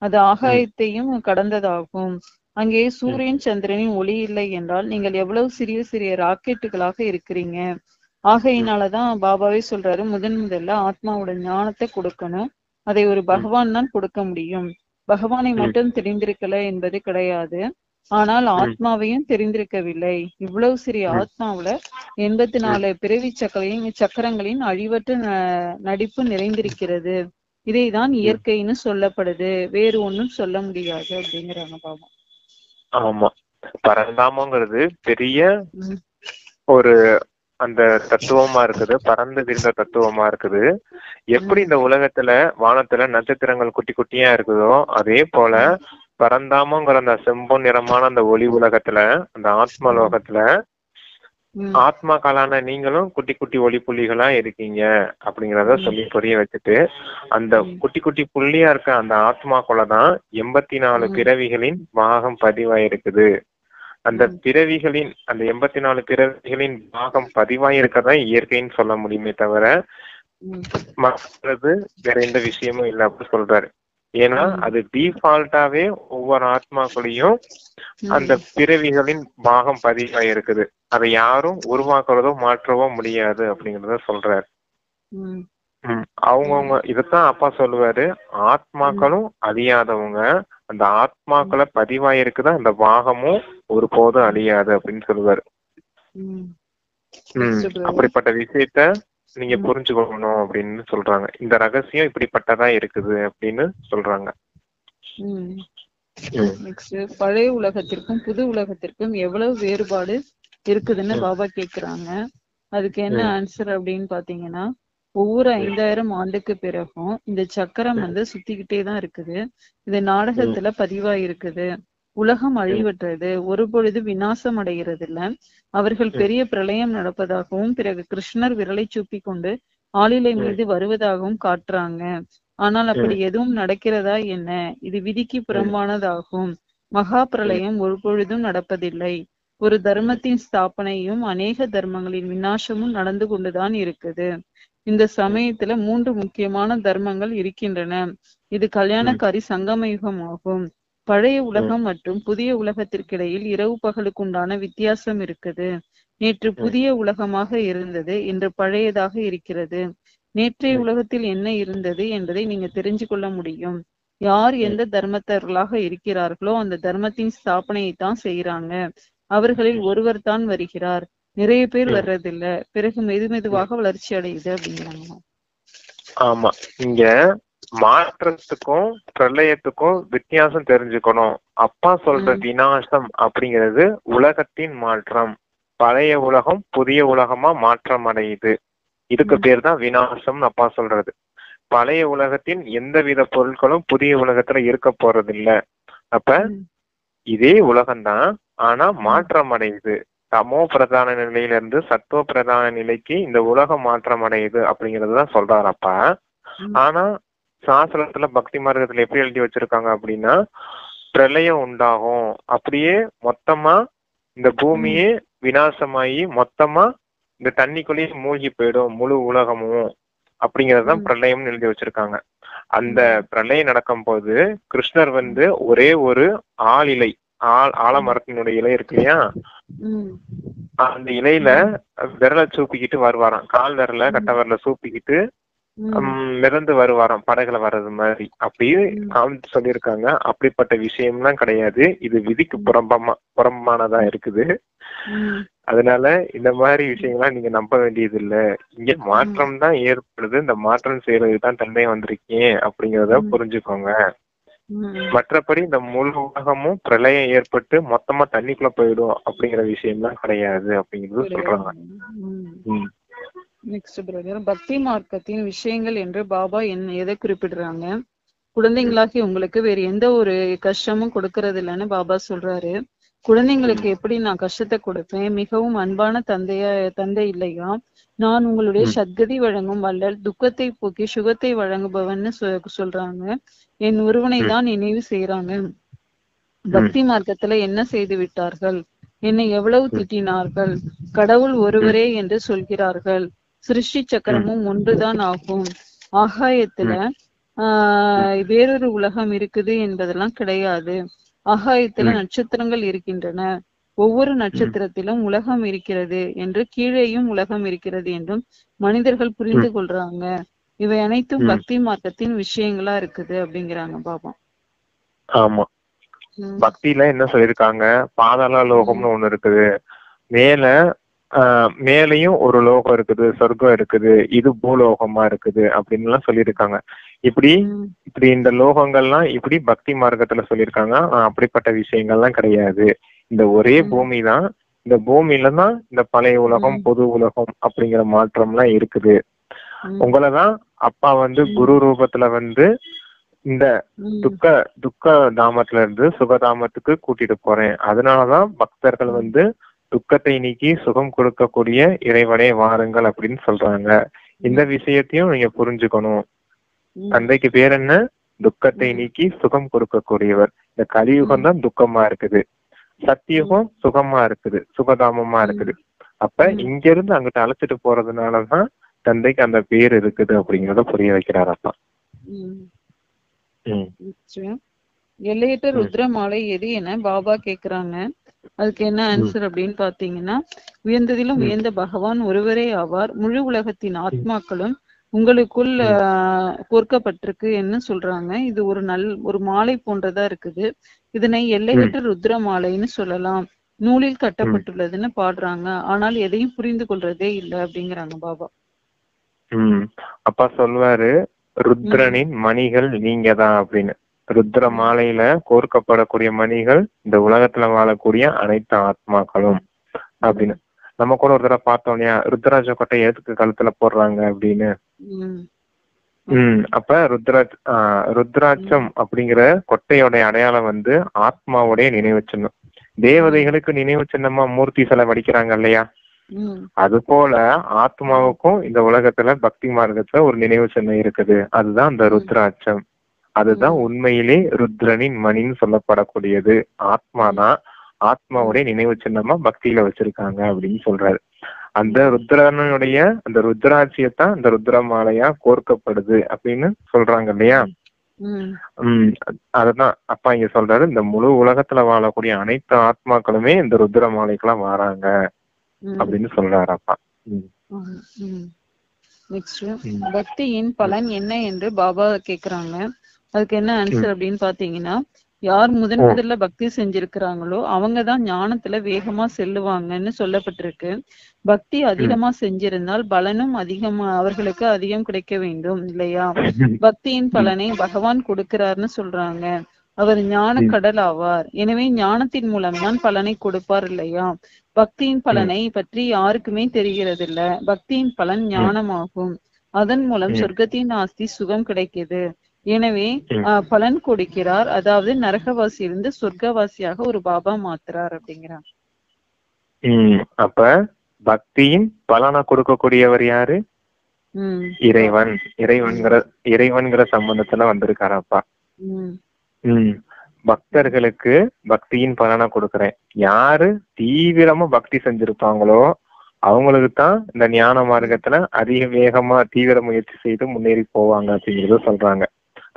அது ஆகாயத்தையும் கடந்ததாகும். அங்கே சூரியன் சந்திரனின் ஒளி இல்லை என்றால் நீங்கள் எவ்வளவு சிறிய சிறிய ராக்கெட்டுகளாக இருக்கிறீங்க. ஆகையினாலதான் பாபாவே சொல்றாரு, முதல்ல ஆத்மாவோட ஞானத்தை கொடுக்கணும். அதை ஒரு பகவான் தான் கொடுக்க முடியும். பகவானை மட்டும் தெரிந்திருக்கல என்பது கிடையாது, ஆனால் ஆத்மாவையும் தெரிந்திருக்கவில்லை. இவ்வளவு சிறிய ஆத்மாவுல 84 பிறவி சக்கரங்களின் அழிவற்ற நடிப்பு நிறைந்திருக்கிறது. இதைதான் இயற்கைன்னு சொல்லப்படுது, வேறு ஒண்ணும் சொல்ல முடியாது அப்படிங்கிறாங்க பாபா. ஆமா, பரந்தாமங்கிறது பெரிய ஒரு அந்த தத்துவமா இருக்குது, பறந்து விரிந்த தத்துவமா இருக்குது. எப்படி இந்த உலகத்துல வானத்துல நட்சத்திரங்கள் குட்டி குட்டியா இருக்குதோ அதே போல பரந்தாமங்கிற அந்த செம்பொன் நிறமான அந்த ஒளி உலகத்துல, அந்த ஆத்மா லோகத்துல ஆத்மாக்களான நீங்களும் குட்டி குட்டி ஒளி புள்ளிகளா இருக்கீங்க அப்படிங்கிறத சொல்லி புரிய வச்சுட்டு, அந்த குட்டி குட்டி புள்ளியா இருக்க அந்த ஆத்மாக்குள்ளதான் 84 பிறவிகளின் பாகம் பதிவாயிருக்குது. அந்த பிறவிகளின் அந்த 84 பிறவிகளின் பாகம் பதிவாயிருக்கதான் இயற்கைன்னு சொல்ல முடியுமே தவிர மற்றது வேற எந்த விஷயமும் இல்லை அப்படி சொல்றாரு. ஏன்னா அது டிஃபால்ட்டாவே ஒவ்வொரு ஆத்மாக்குள்ளயும் அந்த பிறவிகளின் பாகம் பதிவாயிருக்குது. அதை யாரும் உருவாக்குறதோ மாற்றவோ முடியாது அப்படிங்கறத சொல்றாரு. அவங்கவுங்க இதத்தான் அப்பா சொல்லுவாரு, ஆத்மாக்களும் அழியாதவங்க, அந்த ஆத்மாக்களை பதிவாயிருக்குதா அந்த பாகமும் ஒரு போதும் அழியாது அப்படின்னு சொல்லுவாரு. அப்படிப்பட்ட விஷயத்த நீங்க புரிஞ்சுக்கணும் அப்படின்னு சொல்றாங்க. இந்த ரகசியம் இப்படிப்பட்டதா இருக்குது அப்படின்னு சொல்றாங்க. பழைய உலகத்திற்கும் புது உலகத்திற்கும் எவ்வளவு வேறுபாடு இருக்குதுன்னு பாபா கேக்குறாங்க. அதுக்கு என்ன ஆன்சர் அப்படின்னு பாத்தீங்கன்னா, ஒவ்வொரு 5000 ஆண்டுக்கு பிறகும் இந்த சக்கரம் வந்து சுத்திக்கிட்டே தான் இருக்குது. இது நாடகத்துல பதிவாயிருக்குது. உலகம் அழிவற்றது, ஒரு பொழுது விநாசம் அடைகிறது இல்ல. அவர்கள் பெரிய பிரளயம் நடப்பதாகவும் பிறகு கிருஷ்ணர் விரலை சூப்பி கொண்டு ஆளிலை மீது வருவதாகவும் காட்டுறாங்க. ஆனால் அப்படி எதுவும் நடக்கிறதா என்ன? இது விதிக்கு புறம்பானதாகும். மகா பிரளயம் ஒரு பொழுதும் நடப்பதில்லை. ஒரு தர்மத்தின் ஸ்தாபனையும் அநேக தர்மங்களின் விநாசமும் நடந்து கொண்டுதான் இருக்குது. இந்த சமயத்துல 3 முக்கியமான தர்மங்கள் இருக்கின்றன. இது கல்யாணக்காரி சங்கம யுகம் ஆகும். பழைய உலகம் மற்றும் புதிய உலகத்திற்கிடையில் இரவு பகலுக்கு உண்டான வித்தியாசம் இருக்குது. நேற்று புதிய உலகமாக இருந்தது, இன்று பழையதாக இருக்கிறது. நேற்றைய உலகத்தில் என்ன இருந்தது என்பதை நீங்க தெரிஞ்சு கொள்ள முடியும். யார் எந்த தர்மத்தர்களாக இருக்கிறார்களோ அந்த தர்மத்தின் ஸ்தாபனையை தான் செய்யறாங்க. அவர்களில் ஒருவர் தான் வருகிறார், நிறைய பேர் வர்றதில்ல, பிறகு மெதுவாக வளர்ச்சி அடையுது அப்படிங்கிறாங்க. ஆமா, இங்க மாற்றத்துக்கும் பிரளயத்துக்கும் வித்தியாசம் தெரிஞ்சுக்கணும். அப்பா சொல்ற விநாசம் அப்படிங்கிறது உலகத்தின் மாற்றம். பழைய உலகம் புதிய உலகமா மாற்றம் அடையுது, இதுக்கு பேர் தான் விநாசம்னு அப்பா சொல்றது. பழைய உலகத்தின் எந்தவித பொருட்களும் புதிய உலகத்துல இருக்க போறது இல்ல. அப்ப இதே உலகம்தான், ஆனா மாற்றம் அடையுது. தமோ பிரதான நிலையில இருந்து சத்துவ பிரதான நிலைக்கு இந்த உலகம் மாற்றம் அடையுது அப்படிங்கறதுதான் சொல்றாரப்பா. ஆனா சாஸ்திரத்துல பக்தி மார்க்கத்துல எப்படி எழுதி வச்சிருக்காங்க அப்படின்னா, பிரளயம் உண்டாகும், அப்படியே மொத்தமா இந்த பூமியே விநாசமாயி மொத்தமா இந்த தண்ணிக்குள்ளேயே மூழ்கி போயிடும் முழு உலகமும் அப்படிங்கறதுதான் பிரளயம்னு எழுதி வச்சிருக்காங்க. அந்த பிரளயம் நடக்கும் போது கிருஷ்ணர் ஒரே ஒரு ஆளிலை, ஆலமரத்தினுடைய இலை இருக்கு இல்லையா, அந்த இலையில விரலை சூப்பிக்கிட்டு வருவாராம். கால் விரல கட்ட விரல சூப்பிக்கிட்டு மிதந்து வருவாராம், படகுல வர்றது மாதிரி. அப்படியே காமிச்சு சொல்லியிருக்காங்க. அப்படிப்பட்ட விஷயம்லாம் கிடையாது, இது விதிக்கு புறம்பானதா இருக்குது. அதனால இந்த மாதிரி விஷயங்கள்லாம் நீங்க நம்ப வேண்டியது இல்ல. இங்க மாற்றம் தான் ஏற்படுது, இந்த மாற்றம் செய்யறதுதான் தன்மை வந்திருக்கேன் அப்படிங்கறத புரிஞ்சுக்கோங்க. மற்றபடி இந்த முழு உலகமும் பிரளயம் ஏற்பட்டு மொத்தமா தண்ணிக்குள்ள போயிடும் அப்படிங்கிற விஷயம்லாம் கிடையாது அப்படிங்கிறது சொல்றாங்க. நெக்ஸ்ட் பிரதர், பக்தி மார்க்கத்தின் விஷயங்கள் என்று பாபா எதை குறிப்பிடுறாங்க? குழந்தைங்களாகி உங்களுக்கு வேற எந்த ஒரு கஷ்டமும் கொடுக்கறது இல்லைன்னு பாபா சொல்றாரு. குழந்தைங்களுக்கு எப்படி நான் கஷ்டத்தை கொடுப்பேன்? மிகவும் அன்பான தந்தை இல்லையா? நான் உங்களுடைய சத்கதி வழங்கும் வள்ளல், துக்கத்தை போக்கி சுகத்தை வழங்குபவன்னு சொல்றாங்க. என் ஒருவனை தான் நினைவு செய்யறாங்க. பக்தி மார்க்கத்துல என்ன செய்து விட்டார்கள்? என்னை எவ்வளவு திட்டினார்கள்? கடவுள் ஒருவரே என்று சொல்கிறார்கள். சிருஷ்டி சக்கரமும் ஒன்றுதான் ஆகும். ஆகாயத்துல வேறொரு உலகம் இருக்குது என்பதெல்லாம் கிடையாது. ஆகாயத்துல நட்சத்திரங்கள் இருக்கின்றன. ஒவ்வொரு நட்சத்திரத்திலும் உலகம் இருக்கிறது என்று, கீழேயும் உலகம் இருக்கிறது என்றும் மனிதர்கள் புரிந்து கொள்றாங்க. இவை அனைத்தும் பக்தி மார்க்கத்தின் விஷயங்களா இருக்குது அப்படிங்கிறாங்க பாபா. ஆமா, பக்தியில என்ன சொல்லிருக்காங்க, பாதாள லோகம்னு ஒண்ணு இருக்குது, மேலையும் ஒரு லோகம் இருக்குது, சொர்க்கம் இருக்குது, இது பூலோகமா இருக்குது அப்படின்னு எல்லாம் சொல்லியிருக்காங்க. இப்படி இந்த லோகங்கள்லாம் இப்படி பக்தி மார்க்கத்துல சொல்லியிருக்காங்க. அப்படிப்பட்ட விஷயங்கள்லாம் கிடையாது. இந்த ஒரே பூமி தான், இந்த பூமியில தான் இந்த பழைய உலகம் புது உலகம் அப்படிங்கிற மாற்றம் எல்லாம் இருக்குது. உங்களதான் அப்பா குரு ரூபத்துல இந்த துக்க தாமத்துல இருந்து சுகதாமத்துக்கு கூட்டிட்டு போறேன். அதனாலதான் பக்தர்கள் துக்கத்தை நீக்கி சுகம் கொடுக்கக்கூடிய இறைவனே வாருங்கள் அப்படின்னு சொல்றாங்க. இந்த விஷயத்தையும் நீங்க புரிஞ்சுக்கணும். தந்தைக்கு பேர் என்ன? துக்கத்தை நீக்கி சுகம் கொடுக்கக்கூடியவர். இந்த கலியுகம் தான் துக்கமா இருக்குது, சத்தியுகம் சுகமா இருக்குது, சுகதாமமா இருக்குது. அப்ப இங்க இருந்து அங்கிட்ட அழைச்சிட்டு போறதுனாலதான் தந்தைக்கு அந்த பேர் இருக்குது அப்படிங்கறத புரிய வைக்கிறார் அப்பா. எல்லையற்ற ருத்ர மாலை எது என பாபா கேக்குறாங்க. அதுக்கு என்ன ஆன்சர் அப்படின்னு பாத்தீங்கன்னா, உயர்ந்ததிலும் உயர்ந்த பகவான் ஒருவரே ஆவார். முழு உலகத்தின் ஆத்மாக்களும் உங்களுக்குள் கோர்க்கப்பட்டிருக்கு என்ன சொல்றாங்க. இது ஒரு மாலை போன்றதா இருக்குது. இதனை எல்லையற்ற ருத்ர மாலைன்னு சொல்லலாம். நூலில் கட்டப்பட்டுள்ளதுன்னு பாடுறாங்க. ஆனால் எதையும் புரிந்து கொள்றதே இல்லை அப்படிங்கிறாங்க பாபா. அப்பா சொல்வாரு, ருத்ரனின் மணிகள் நீங்க தான் அப்படின்னு. ருத்ர மாலையில கோர்க்கப்படக்கூடிய மணிகள் இந்த உலகத்துல வாழக்கூடிய அனைத்து ஆத்மாக்களும் அப்படின்னு. நம்ம கூட ஒரு தடவை பார்த்தோம் இல்லையா, ருத்ராட்ச கொட்டை எதுக்கு கழுத்துல போடுறாங்க அப்படின்னு. அப்ப ருத்ராட்சம் அப்படிங்கிற கொட்டையோட அடையாளம் ஆத்மாவோடைய நினைவு சின்னம். தேவதைகளுக்கு நினைவு சின்னமா மூர்த்தி சிலை வடிக்கிறாங்க இல்லையா, அது போல ஆத்மாவுக்கும் இந்த உலகத்துல பக்தி மார்க்கத்துல ஒரு நினைவு சின்னம் இருக்குது. அதுதான் அந்த ருத்ராட்சம். அதுதான் உண்மையிலே ருத்ரனின் மணின்னு சொல்லப்படக்கூடியது. ஆத்மாதான் ஆத்மாவுடைய நினைவு சின்னமா பக்தியில வச்சிருக்காங்க அப்படின்னு சொல்றாரு. அந்த ருத்ரனுடைய அந்த ருத்ராட்சியத்தான் அந்த ருத்ர மாலையா கோர்க்கப்படுது அப்படின்னு சொல்றாங்க இல்லையா. அதுதான் அப்பா இங்க சொல்றாரு, இந்த முழு உலகத்துல வாழக்கூடிய அனைத்து ஆத்மாக்களுமே இந்த ருத்ர மாலைக்கெல்லாம் வராங்க அப்படின்னு சொல்றாரு அப்பா. நெக்ஸ்ட், பக்தியின் பலன் என்ன என்று பாபா கேக்குறாங்க. அதுக்கு என்ன ஆன்சர் அப்படின்னு பாத்தீங்கன்னா, யார் முதல்ல பக்தி செஞ்சிருக்கிறாங்களோ அவங்கதான் ஞானத்துல வேகமா செல்லுவாங்கன்னு சொல்லப்பட்டிருக்கு. பக்தி அதிகமா செஞ்சிருந்தால் பலனும் அதிகமா அவர்களுக்கு அதிகம் கிடைக்க வேண்டும் இல்லையா? பக்தியின் பலனை பகவான் கொடுக்கிறார்னு சொல்றாங்க. அவர் ஞான கடல் ஆவார். எனவே ஞானத்தின் மூலம்தான் பலனை கொடுப்பார் இல்லையா? பக்தியின் பலனை பற்றி யாருக்குமே தெரிகிறது இல்ல. பக்தியின் பலன் ஞானமாகும். அதன் மூலம் சொர்க்கத்தின் ஆஸ்தி சுகம் கிடைக்குது. எனவே பலன் கொடுக்கிறார். அதாவது நரகவாசியிலிருந்து சொர்க்கவாசியாக ஒரு பாபா மாத்துறார் அப்படிங்கிறார். அப்ப பக்தியின் பலனை கொடுக்கக்கூடியவர் யாரு? இறைவன். இறைவன்கிற சம்பந்தத்துல வந்திருக்காரப்பா. பக்தர்களுக்கு பக்தியின் பலனை கொடுக்கறேன். யாரு தீவிரமா பக்தி செஞ்சிருப்பாங்களோ அவங்களுக்கு தான் இந்த ஞான மார்க்கத்துல அதிக வேகமா தீவிர முயற்சி செய்து முன்னேறி போவாங்க அப்படிங்கறத சொல்றாங்க.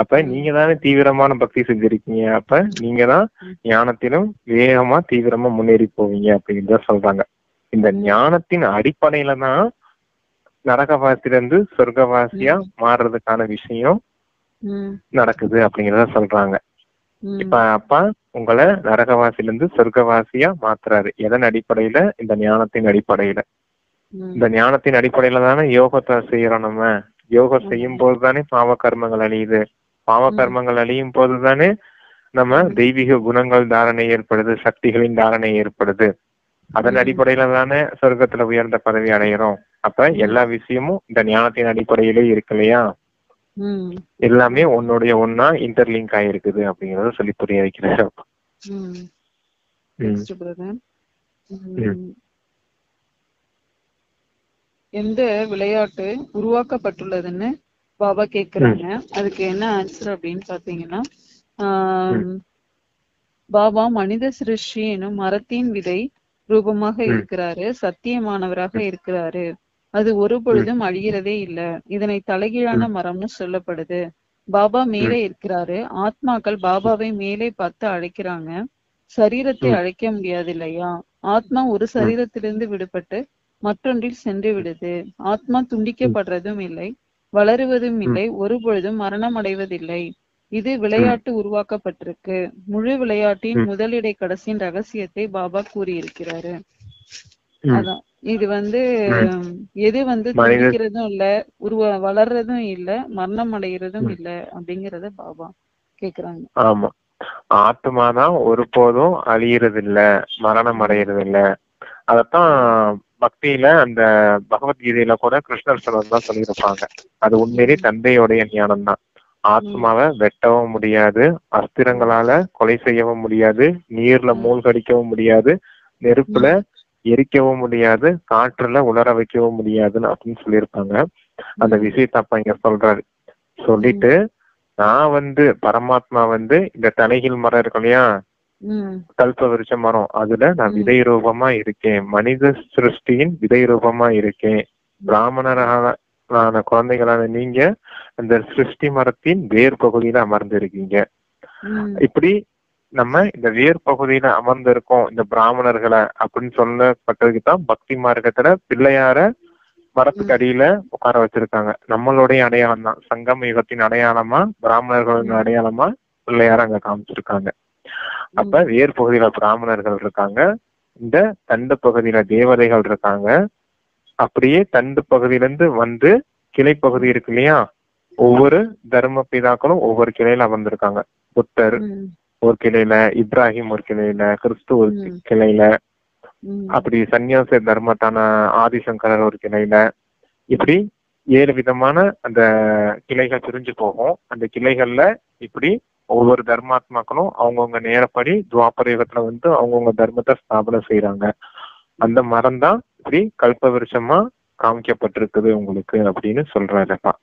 அப்ப நீங்க தானே தீவிரமான பக்தி செஞ்சிருக்கீங்க. அப்ப நீங்க தான் ஞானத்திலும் வேகமா தீவிரமா முன்னேறி போவீங்க அப்படிங்கிறத சொல்றாங்க. இந்த ஞானத்தின் அடிப்படையில தான் நரகவாசிலிருந்து சொர்க்கவாசியா மாறுறதுக்கான விஷயம் நடக்குது அப்படிங்கிறத சொல்றாங்க. இப்ப அப்பா உங்களை நரகவாசிலிருந்து சொர்க்கவாசியா மாத்துறாரு. எதன் அடிப்படையில? இந்த ஞானத்தின் அடிப்படையில. இந்த ஞானத்தின் அடிப்படையில தானே யோகத்தை செய்யறோம். நம்ம யோகம் செய்யும் போதுதானே பாவ கர்மங்கள் அழியுது. பாவ கர்மங்கள் அழியும் போதுதானே நம்ம தெய்வீக குணங்கள் தாரணை ஏற்படுது, சக்திகளின் தாரணை ஏற்படுது. அதன் அடிப்படையில தானே சொர்க்கத்துல உயர்ந்த பதவி அடைகிறோம். அப்ப எல்லா விஷயமும் இந்த ஞானத்தின் அடிப்படையிலே இருக்கு இல்லையா? எல்லாமே உன்னுடைய ஒன்னா இன்டர்லிங்க் ஆயிருக்குது அப்படிங்கறத சொல்லி புரிய வைக்கிறாரு. எந்த விளையாட்டு உருவாக்கப்பட்டுள்ளதுன்னு பாபா கேக்குறாங்க. அதுக்கு என்ன ஆன்சர் அப்படின்னு பாத்தீங்கன்னா, பாபா மனித சிருஷ்டி எனும் மரத்தின் விதை ரூபமாக இருக்கிறாரு. சத்தியமானவராக இருக்கிறாரு. அது ஒரு பொழுதும் அழிகிறதே இல்ல. இதனை தலைகீழான மரம்னு சொல்லப்படுது. பாபா மேலே இருக்கிறாரு. ஆத்மாக்கள் பாபாவை மேலே பார்த்து அழைக்கிறாங்க. சரீரத்தை அழைக்க முடியாது இல்லையா? ஆத்மா ஒரு சரீரத்திலிருந்து விடுபட்டு மற்றொன்றில் சென்று விடுது. ஆத்மா துண்டிக்கப்படுறதும் இல்லை, வளருவதும் இல்லை, ஒரு பொழுதும் மரணம் அடைவதில்லை. இது விளையாட்டு உருவாக்கப்பட்டிருக்கு. முழு விளையாட்டின் முதலிடை கடைசியின் ரகசியத்தை பாபா கூறியிருக்கிறாரு. அதான் இது எது துடிக்கிறதும் இல்ல, வளர்றதும் இல்ல, மரணம் அடைகிறதும் இல்ல அப்படிங்கறத பாபா கேக்குறாங்க. ஆமா, ஆத்மாதான் ஒருபோதும் அழியறது இல்ல, மரணம் அடைகிறது இல்ல. அதத்தான் பக்தியில அந்த பகவத்கீதையில கூட கிருஷ்ணர் சொல்லதான் சொல்லியிருப்பாங்க. அது உண்மையிலே தந்தையோடைய ஞானம் தான். ஆத்மாவை வெட்டவும் முடியாது, அஸ்திரங்களால கொலை செய்யவும் முடியாது, நீர்ல மூழ்கடிக்கவும் முடியாது, நெருப்புல எரிக்கவும் முடியாது, காற்றுல உலர வைக்கவும் முடியாதுன்னு அப்படின்னு சொல்லியிருப்பாங்க. அந்த விஷயத்த அப்ப இங்க சொல்றாரு. சொல்லிட்டு நான் பரமாத்மா இந்த தலைகீழ் மரம் இருக்கு இல்லையா, கல்ப விருட்ச மரம், அதுல நான் விதை ரூபமா இருக்கேன். மனித சிருஷ்டியின் விதை ரூபமா இருக்கேன். பிராமணரான குழந்தைகளான நீங்க அந்த சிருஷ்டி மரத்தின் வேர் பகுதியில அமர்ந்து இருக்கீங்க. இப்படி நம்ம இந்த வேர் பகுதியில அமர்ந்திருக்கோம் இந்த பிராமணர்களை அப்படின்னு சொல்லப்பட்டதுக்கு தான் பக்தி மார்க்கத்துல பிள்ளையார மரத்துக்கு அடியில உட்கார வச்சிருக்காங்க. நம்மளுடைய அடையாளம் தான், சங்கம யுகத்தின் அடையாளமா, பிராமணர்களின் அடையாளமா பிள்ளையார அங்க காமிச்சிருக்காங்க. அப்ப வேர் பகுதியில பிராமணர்கள் இருக்காங்க, இந்த தண்டு பகுதியில தேவதைகள் இருக்காங்க. அப்படியே தண்டு பகுதியில இருந்து கிளை பகுதி இருக்கு இல்லையா, ஒவ்வொரு தர்ம பிதாக்களும் ஒவ்வொரு கிளையில அமர்ந்திருக்காங்க. புத்தர் ஒரு கிளையில, இப்ராஹிம் ஒரு கிளையில, கிறிஸ்து ஒரு கிளையில, அப்படி சன்னியாச தர்மத்தான ஆதிசங்கரர் ஒரு கிளையில, இப்படி 7 விதமான அந்த கிளைகள் பிரிஞ்சு போகும். அந்த கிளைகள்ல இப்படி ஒவ்வொரு தர்மாத்மாக்களும் அவங்கவுங்க நேரப்படி துவாபர யுகத்துல அவங்கவுங்க தர்மத்தை ஸ்தாபனை செய்யறாங்க. அந்த மரம் தான் இப்படி கல்ப விருட்சமா காமிக்கப்பட்டிருக்குது உங்களுக்கு அப்படின்னு சொல்றாருப்பா.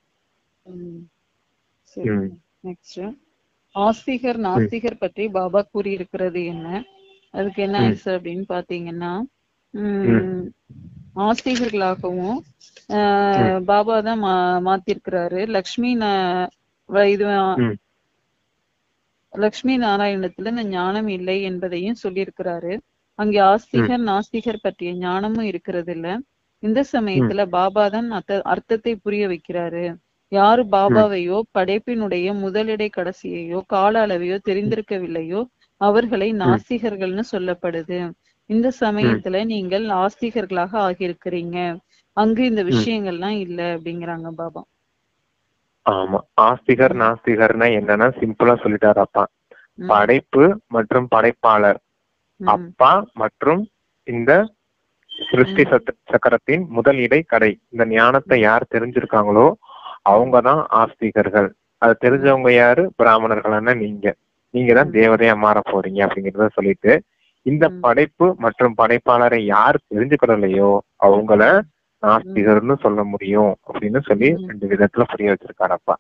ஆஸ்திகர் நாஸ்திகர் பற்றி பாபா கூறி இருக்கிறது என்ன? அதுக்கு என்ன ஆன்சர் அப்படின்னு பாத்தீங்கன்னா, ஆஸ்திகர்களாகவும் பாபா தான் மாத்திருக்கிறாரு. லக்ஷ்மி நாராயணத்துல இந்த ஞானம் இல்லை என்பதையும் சொல்லியிருக்கிறாரு. அங்கே ஆஸ்திகர் நாஸ்திகர் பற்றிய ஞானமும் இருக்கிறது இல்ல. இந்த சமயத்துல பாபா தான் அர்த்தத்தை புரிய வைக்கிறாரு. யாரு பாபாவையோ படைப்பினுடைய முதலிடை கடைசியையோ கால அளவையோ தெரிந்திருக்கவில்லையோ அவர்களை நாஸ்திகர்கள்னு சொல்லப்படுது. இந்த சமயத்துல நீங்கள் ஆஸ்திகர்களாக ஆகியிருக்கிறீங்க. அங்கு இந்த விஷயங்கள்லாம் இல்ல அப்படிங்கிறாங்க பாபா. ஆமா, ஆஸ்திகர் நாஸ்திகர்னா என்னன்னா சிம்பிளா சொல்லிட்டாரு அப்பா. படைப்பு மற்றும் படைப்பாளர், அப்பா மற்றும் இந்த சிருஷ்டி சக்கரத்தின் முதல் இடை கடை, இந்த ஞானத்தை யார் தெரிஞ்சிருக்காங்களோ அவங்கதான் ஆஸ்திகர்கள். அது தெரிஞ்சவங்க யாரு? பிராமணர்களான நீங்க தான் தேவதையா மாற போறீங்க அப்படிங்கறத சொல்லிட்டு, இந்த படைப்பு மற்றும் படைப்பாளரை யார் தெரிஞ்சுக்கிறலையோ அவங்கள நாஸ்திகர்னு சொல்ல முடியும் அப்படின்னு சொல்லி 2 விதத்துல புரிய வச்சிருக்காரப்பா.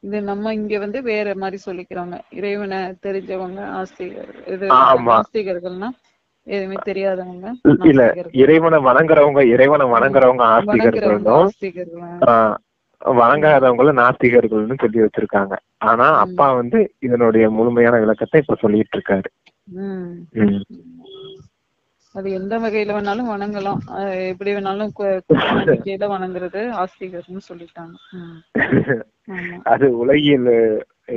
இது நம்ம இங்க வந்து வேற மாதிரி சொல்லிக்கிறாங்க. இறைவனை தெரிஞ்சவங்க ஆஸ்திகர், ஆஸ்திகர்கள்னா எதுவுமே தெரியாதவங்க. இல்ல, இறைவனை வணங்குறவங்க ஆஸ்திகர்களும் வணங்காதவங்களும் நாஸ்திகர்கள்னு சொல்லி வச்சிருக்காங்க. ஆனா அப்பா வந்து இதனுடைய முழுமையான விளக்கத்தை இப்ப சொல்லிட்டு இருக்காரு. அது எந்த வகையில வேணாலும் வணங்கலாம், எப்படி வேணாலும் நம்பிக்கையில வணங்குறது ஆஸ்திகர்னு சொல்லிட்டாங்க. அது உலகியல்,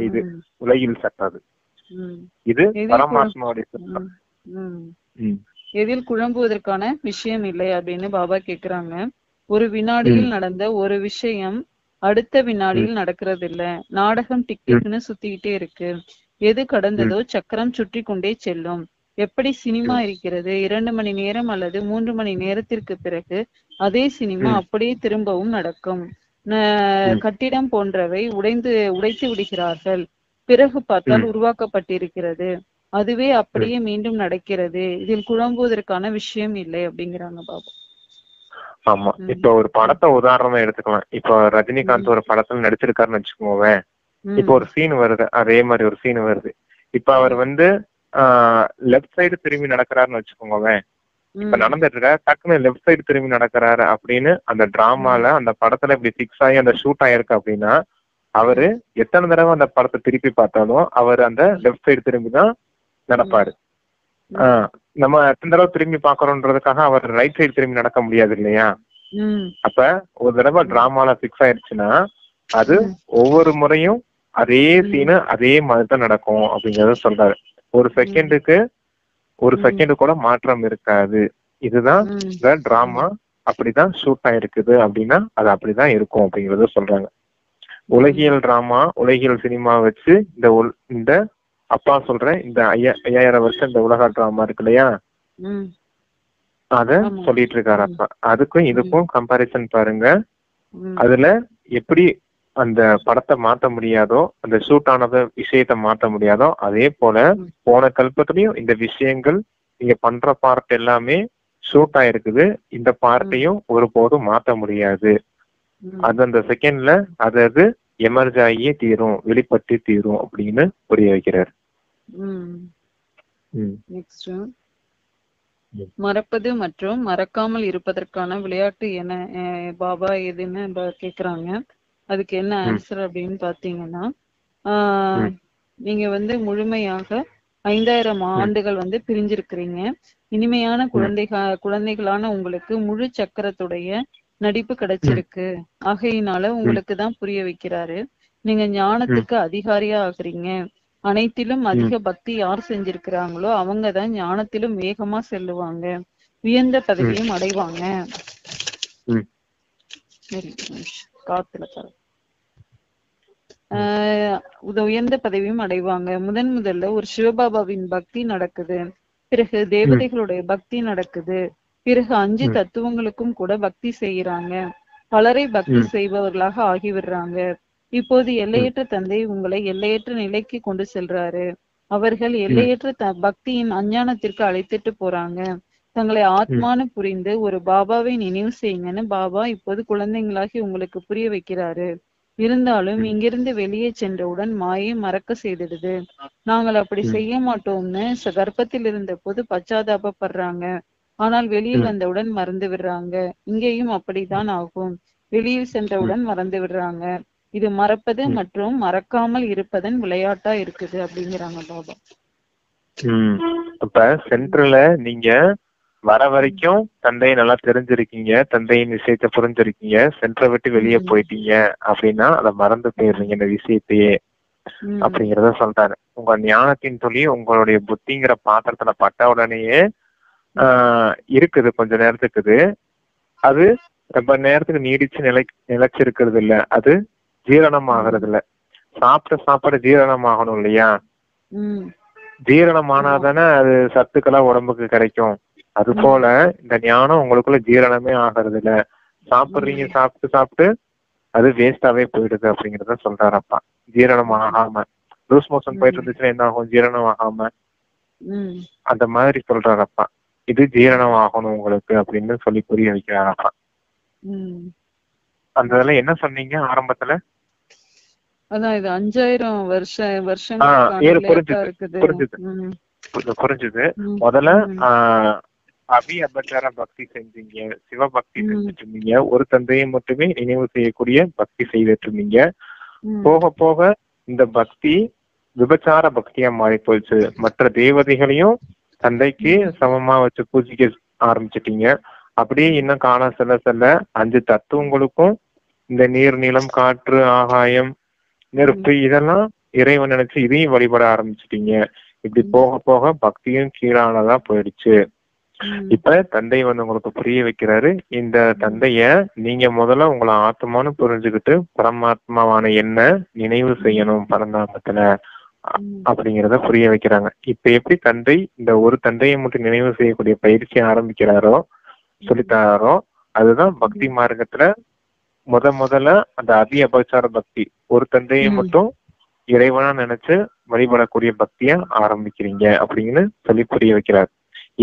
இது உலகியல் சட்டம். இது பரமாத்மாவுடைய சட்டம். எதில் குழம்புவதற்கான விஷயம் இல்லை அப்படின்னு பாபா கேக்குறாங்க. ஒரு வினாடியில் நடந்த ஒரு விஷயம் அடுத்த வினாடியில் நடக்கிறது இல்ல. நாடகம் டிக் டிக்னு சுத்திக்கிட்டே இருக்கு. எது கடந்ததோ சக்கரம் சுற்றி கொண்டே செல்லும். எப்படி சினிமா இருக்கிறது, 2 மணி நேரம் அல்லது 3 மணி நேரத்திற்கு பிறகு அதே சினிமா அப்படியே திரும்பவும் நடக்கும். கட்டிடம் போன்றவை உடைத்து விடுகிறார்கள். பிறகு பார்த்தால் உருவாக்கப்பட்டிருக்கிறது. அதுவே அப்படியே மீண்டும் நடக்கிறது. இதில் குழம்புவதற்கான விஷயம் இல்லை அப்படிங்கிறாங்க பாபா. ஆமா, இப்ப ஒரு படத்தை உதாரணமா எடுத்துக்கலாம். இப்ப ரஜினிகாந்த் ஒரு படத்துல நடிச்சிருக்காருன்னு வச்சுக்கோங்க. இப்ப ஒரு சீன் வருது, அதே மாதிரி ஒரு சீன் வருது. இப்ப அவர் வந்து லெப்ட் சைடு திரும்பி நடக்கிறாருன்னு வச்சுக்கோங்க. இப்ப நடந்துட்டு இருக்க டக்குன்னு லெப்ட் சைடு திரும்பி நடக்கிறாரு அப்படின்னு அந்த டிராமால அந்த படத்துல இப்படி பிக்ஸ் ஆகி அந்த ஷூட் ஆயிருக்கு அப்படின்னா, அவரு எத்தனை தடவை அந்த படத்தை திருப்பி பார்த்தாலும் அவர் அந்த லெப்ட் சைடு திரும்பி தான் நடப்பாரு. நம்ம எத்தனை தடவை திரும்பி பாக்குறோன்றதுக்காக அவர் ரைட் சைடு திரும்பி நடக்க முடியாது இல்லையா? அப்ப ஒரு தடவை டிராமால பிக்ஸ் ஆயிடுச்சுன்னா அது ஒவ்வொரு முறையும் அதே சீனு அதே மாதிரிதான் நடக்கும் அப்படிங்கறத சொல்றாரு. ஒரு செகண்ட் கூட மாற்றம் இருக்காது. இதுதான் இந்த டிராமா அப்படிதான் ஷூட் ஆயிருக்குது அப்படின்னா அது அப்படிதான் இருக்கும் அப்படிங்கறத சொல்றாங்க. உலகியல் டிராமா, உலகியல் சினிமா வச்சு இந்த அப்பா சொல்றேன் இந்த 5000 வருஷம் இந்த உலக டிராமா இருக்கு இல்லையா, அத சொல்லிட்டு இருக்காரு அப்பா. அதுக்கும் இதுக்கும் கம்பாரிசன் பாருங்க. அதுல எப்படி அந்த படத்தை மாத்த முடியாதோ, அந்த ஷூட் ஆனத விஷயத்த மாத்த முடியாதோ, அதே போல போன கல்பத்திலயும் இந்த விஷயங்கள் நீங்க பண்ற பார்ட் எல்லாமே ஷூட் ஆயிருக்குது. இந்த பார்ட்டையும் ஒருபோதும் மாத்த முடியாது. அது அந்த செகண்ட்ல அது எமர்ஜ் ஆகியே தீரும், வெளிப்பட்டு தீரும் அப்படின்னு புரிய வைக்கிறார். மறப்பது மற்றும் மறக்காமல் இருப்பதற்கான விளையாட்டு என்ன பாபா எதுன்னு கேக்குறாங்க. அதுக்கு என்ன ஆன்சர் அப்படின்னு பாத்தீங்கன்னா, நீங்க வந்து முழுமையாக 5000 ஆண்டுகள் வந்து பிரிஞ்சிருக்கிறீங்க. இனிமையான குழந்தைகளான உங்களுக்கு முழு சக்கரத்துடைய நடிப்பு கிடைச்சிருக்கு. ஆகையினால உங்களுக்கு தான் புரிய வைக்கிறாரு. நீங்க ஞானத்துக்கு அதிகாரியா ஆகுறீங்க. அனைத்திலும் அதிக பக்தி யார் செஞ்சிருக்கிறாங்களோ அவங்கதான் ஞானத்திலும் வேகமா செல்லுவாங்க, உயர்ந்த பதவியும் அடைவாங்க. காத்துல உயர்ந்த பதவியும் அடைவாங்க. முதல்ல ஒரு சிவபாபாவின் பக்தி நடக்குது, பிறகு தேவதைகளுடைய பக்தி நடக்குது, பிறகு 5 தத்துவங்களுக்கும் கூட பக்தி செய்யறாங்க. பலரை பக்தி செய்பவர்களாக ஆகிவிடுறாங்க. இப்போது எல்லையற்ற தந்தை உங்களை எல்லையற்ற நிலைக்கு கொண்டு செல்றாரு. அவர்கள் எல்லையற்ற பக்தியின் அஞ்ஞானத்திற்கு அழைத்துட்டு போறாங்க. தங்களை ஆத்மானு புரிந்து ஒரு பாபாவை நினைவு செய்யுங்கன்னு பாபா இப்போது குழந்தைங்களாகி உங்களுக்கு புரிய வைக்கிறாரு. இருந்தாலும் இங்கிருந்து வெளியே சென்றவுடன் மாயை மறக்க செய்திடுது. நாங்கள் அப்படி செய்ய மாட்டோம்னு கர்ப்பத்தில் இருந்த போது பச்சாதாபப்படுறாங்க. ஆனால் வெளியில் வந்தவுடன் மறந்து விடுறாங்க. இங்கேயும் அப்படித்தான் ஆகும். வெளியில் சென்றவுடன் மறந்து விடுறாங்க. இது மறப்பது மற்றும் மறக்காமல் இருப்பதன் விளையாட்டா இருக்குது அப்படிங்கிறாங்க பாபா. அப்ப சென்டர்ல நீங்க வர வரைக்கும் தந்தையை நல்லா தெரிஞ்சிருக்கீங்க, தந்தையின் விஷயத்த புரிஞ்சிருக்கீங்க, சென்டரை விட்டு வெளியே போயிட்டீங்க அப்படின்னா அதை மறந்து போயிடுறீங்க இந்த விஷயத்தையே அப்படிங்கறத சொல்றாரு. உங்க ஞானத்தின் துளி உங்களுடைய புத்திங்கிற பாத்திரத்துல பட்ட உடனேயே இருக்குது, கொஞ்ச நேரத்துக்குது. அது ரொம்ப நேரத்துக்கு நீடிச்சு நிலைச்சிருக்கிறது இல்ல, அது ஜீரணம் ஆகிறது இல்ல. சாப்பிட்ட சாப்பாடு ஜீரணம் ஆகணும் இல்லையா? ஜீரணம் ஆனாதானே அது சத்துக்களா உடம்புக்கு கிடைக்கும். அது போல இந்த ஞானம் உங்களுக்குள்ள ஜீரணமே ஆகிறது இல்ல. சாப்பிடுறீங்க, சாப்பிட்டு அது வேஸ்டாவே போயிடுது அப்படிங்கறத சொல்றாரப்பா. ஜீரணம் ஆகாம லூஸ் மோஷன் போயிட்டு இருந்துச்சுன்னா என்ன ஆகும்? ஜீரணம் ஆகாம அந்த மாதிரி சொல்றாரப்பா. இது ஜீரணம் ஆகணும் உங்களுக்கு அப்படின்னு சொல்லி புரிய வைக்கிறாரப்பா. அந்த இதெல்லாம் என்ன சொன்னீங்க ஆரம்பத்துல? அதான் இது 5000 வருஷம் புரிஞ்சுது. முதல்ல அபச்சார பக்தி செஞ்சீங்க, சிவபக்தி செஞ்சுட்டு இருந்தீங்க, ஒரு தந்தையை மட்டுமே நினைவு செய்யக்கூடிய பக்தி செய்துட்டு இருந்தீங்க. போக போக இந்த பக்தி விபச்சார பக்தியா மாறி போயிடுச்சு. மற்ற தேவதைகளையும் தந்தைக்கு சமமா வச்சு பூஜிக்க ஆரம்பிச்சிட்டீங்க. அப்படியே இன்னும் காலம் செல்ல செல்ல 5 தத்துவங்களுக்கும் இந்த நீர், நிலம், காற்று, ஆகாயம், நெருப்பு இதெல்லாம் இறைவன் நினைச்சு இதையும் வழிபட ஆரம்பிச்சிட்டீங்க. இப்படி போக போக பக்தியும் கீழானதா போயிடுச்சு. இப்ப தந்தை வந்து உங்களுக்கு புரிய வைக்கிறாரு. இந்த தந்தைய நீங்க முதல்ல உங்களை ஆத்மானு புரிஞ்சுக்கிட்டு பரமாத்மாவான என்ன நினைவு செய்யணும் பரந்தாமத்துல அப்படிங்கிறத புரிய வைக்கிறாங்க. இப்ப எப்படி தந்தை இந்த ஒரு தந்தையை மட்டும் நினைவு செய்யக்கூடிய பயிற்சி ஆரம்பிக்கிறாரோ, சொல்லித்தாரோ, அதுதான் பக்தி மார்க்கத்துல முதல்ல அந்த அபச்சார பக்தி, ஒரு தந்தையை மட்டும் இறைவனா நினைச்சு வழிபடக்கூடிய பக்திய ஆரம்பிக்கிறீங்க அப்படின்னு சொல்லி புரிய வைக்கிறார்.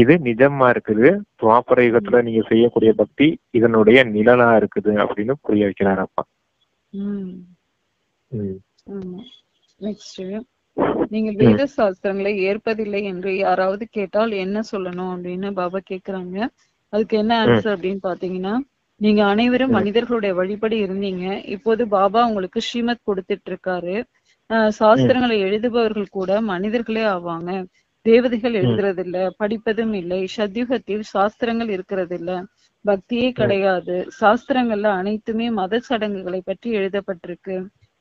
இது நிஜமா இருக்குது, துவாபர யுகத்துல நீங்க செய்யக்கூடிய பக்தி இதனுடைய நிழலா இருக்குது அப்படின்னு புரிய வைக்கிறார் அப்பா. நீங்க வேத சாஸ்திரங்களை ஏற்பதில்லை என்று யாராவது கேட்டால் என்ன சொல்லணும் அப்படின்னு பாபா கேக்குறாங்க. அதுக்கு என்ன ஆன்சர் அப்படின்னு பாத்தீங்கன்னா, நீங்க அனைவரும் மனிதர்களுடைய வழிபடி இருந்தீங்க. இப்போது பாபா உங்களுக்கு ஸ்ரீமத் கொடுத்துட்டு இருக்காரு. சாஸ்திரங்களை எழுதுபவர்கள் கூட மனிதர்களே ஆவாங்க. தேவதைகள் எழுதுறது இல்ல, படிப்பதும் இல்லை. சத்யுகத்தில் சாஸ்திரங்கள் இருக்கிறது இல்ல, பக்தியே கிடையாது. சாஸ்திரங்கள்ல அனைத்துமே மத சடங்குகளை பற்றி எழுதப்பட்டிருக்கு.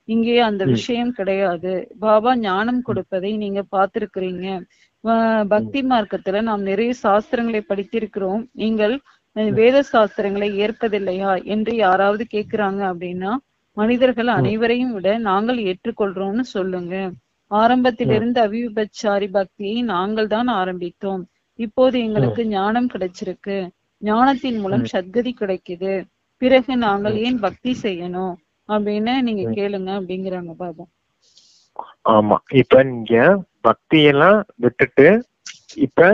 இங்கே அந்த விஷயம் கிடையாது. பாபா ஞானம் கொடுப்பதை நீங்க பார்த்திருக்கிறீங்க. பக்தி மார்க்கத்துல நாம் நிறைய சாஸ்திரங்களை படித்திருக்கிறோம். நீங்கள் வேத சாஸ்திரங்களை ஏற்பதில்லையா என்று யாராவது கேக்குறாங்க அப்படின்னா, மனிதர்கள் அனைவரையும் விட நாங்கள் ஏற்றுக்கொள்றோம்னு சொல்லுங்க. ஆரம்பத்திலிருந்து அவிபச்சாரி பக்தியை நாங்கள் தான் ஆரம்பித்தோம். இப்போது எங்களுக்கு ஞானம் கிடைச்சிருக்கு. ஞானத்தின் மூலம் சத்கதி கிடைக்குது. பிறகு நாங்கள் ஏன் பக்தி செய்யணும் அப்படின்னு நீங்க கேளுங்க அப்படிங்கிறாங்க பாபா. ஆமா, இப்ப நீங்க பக்தியெல்லாம் விட்டுட்டு இப்ப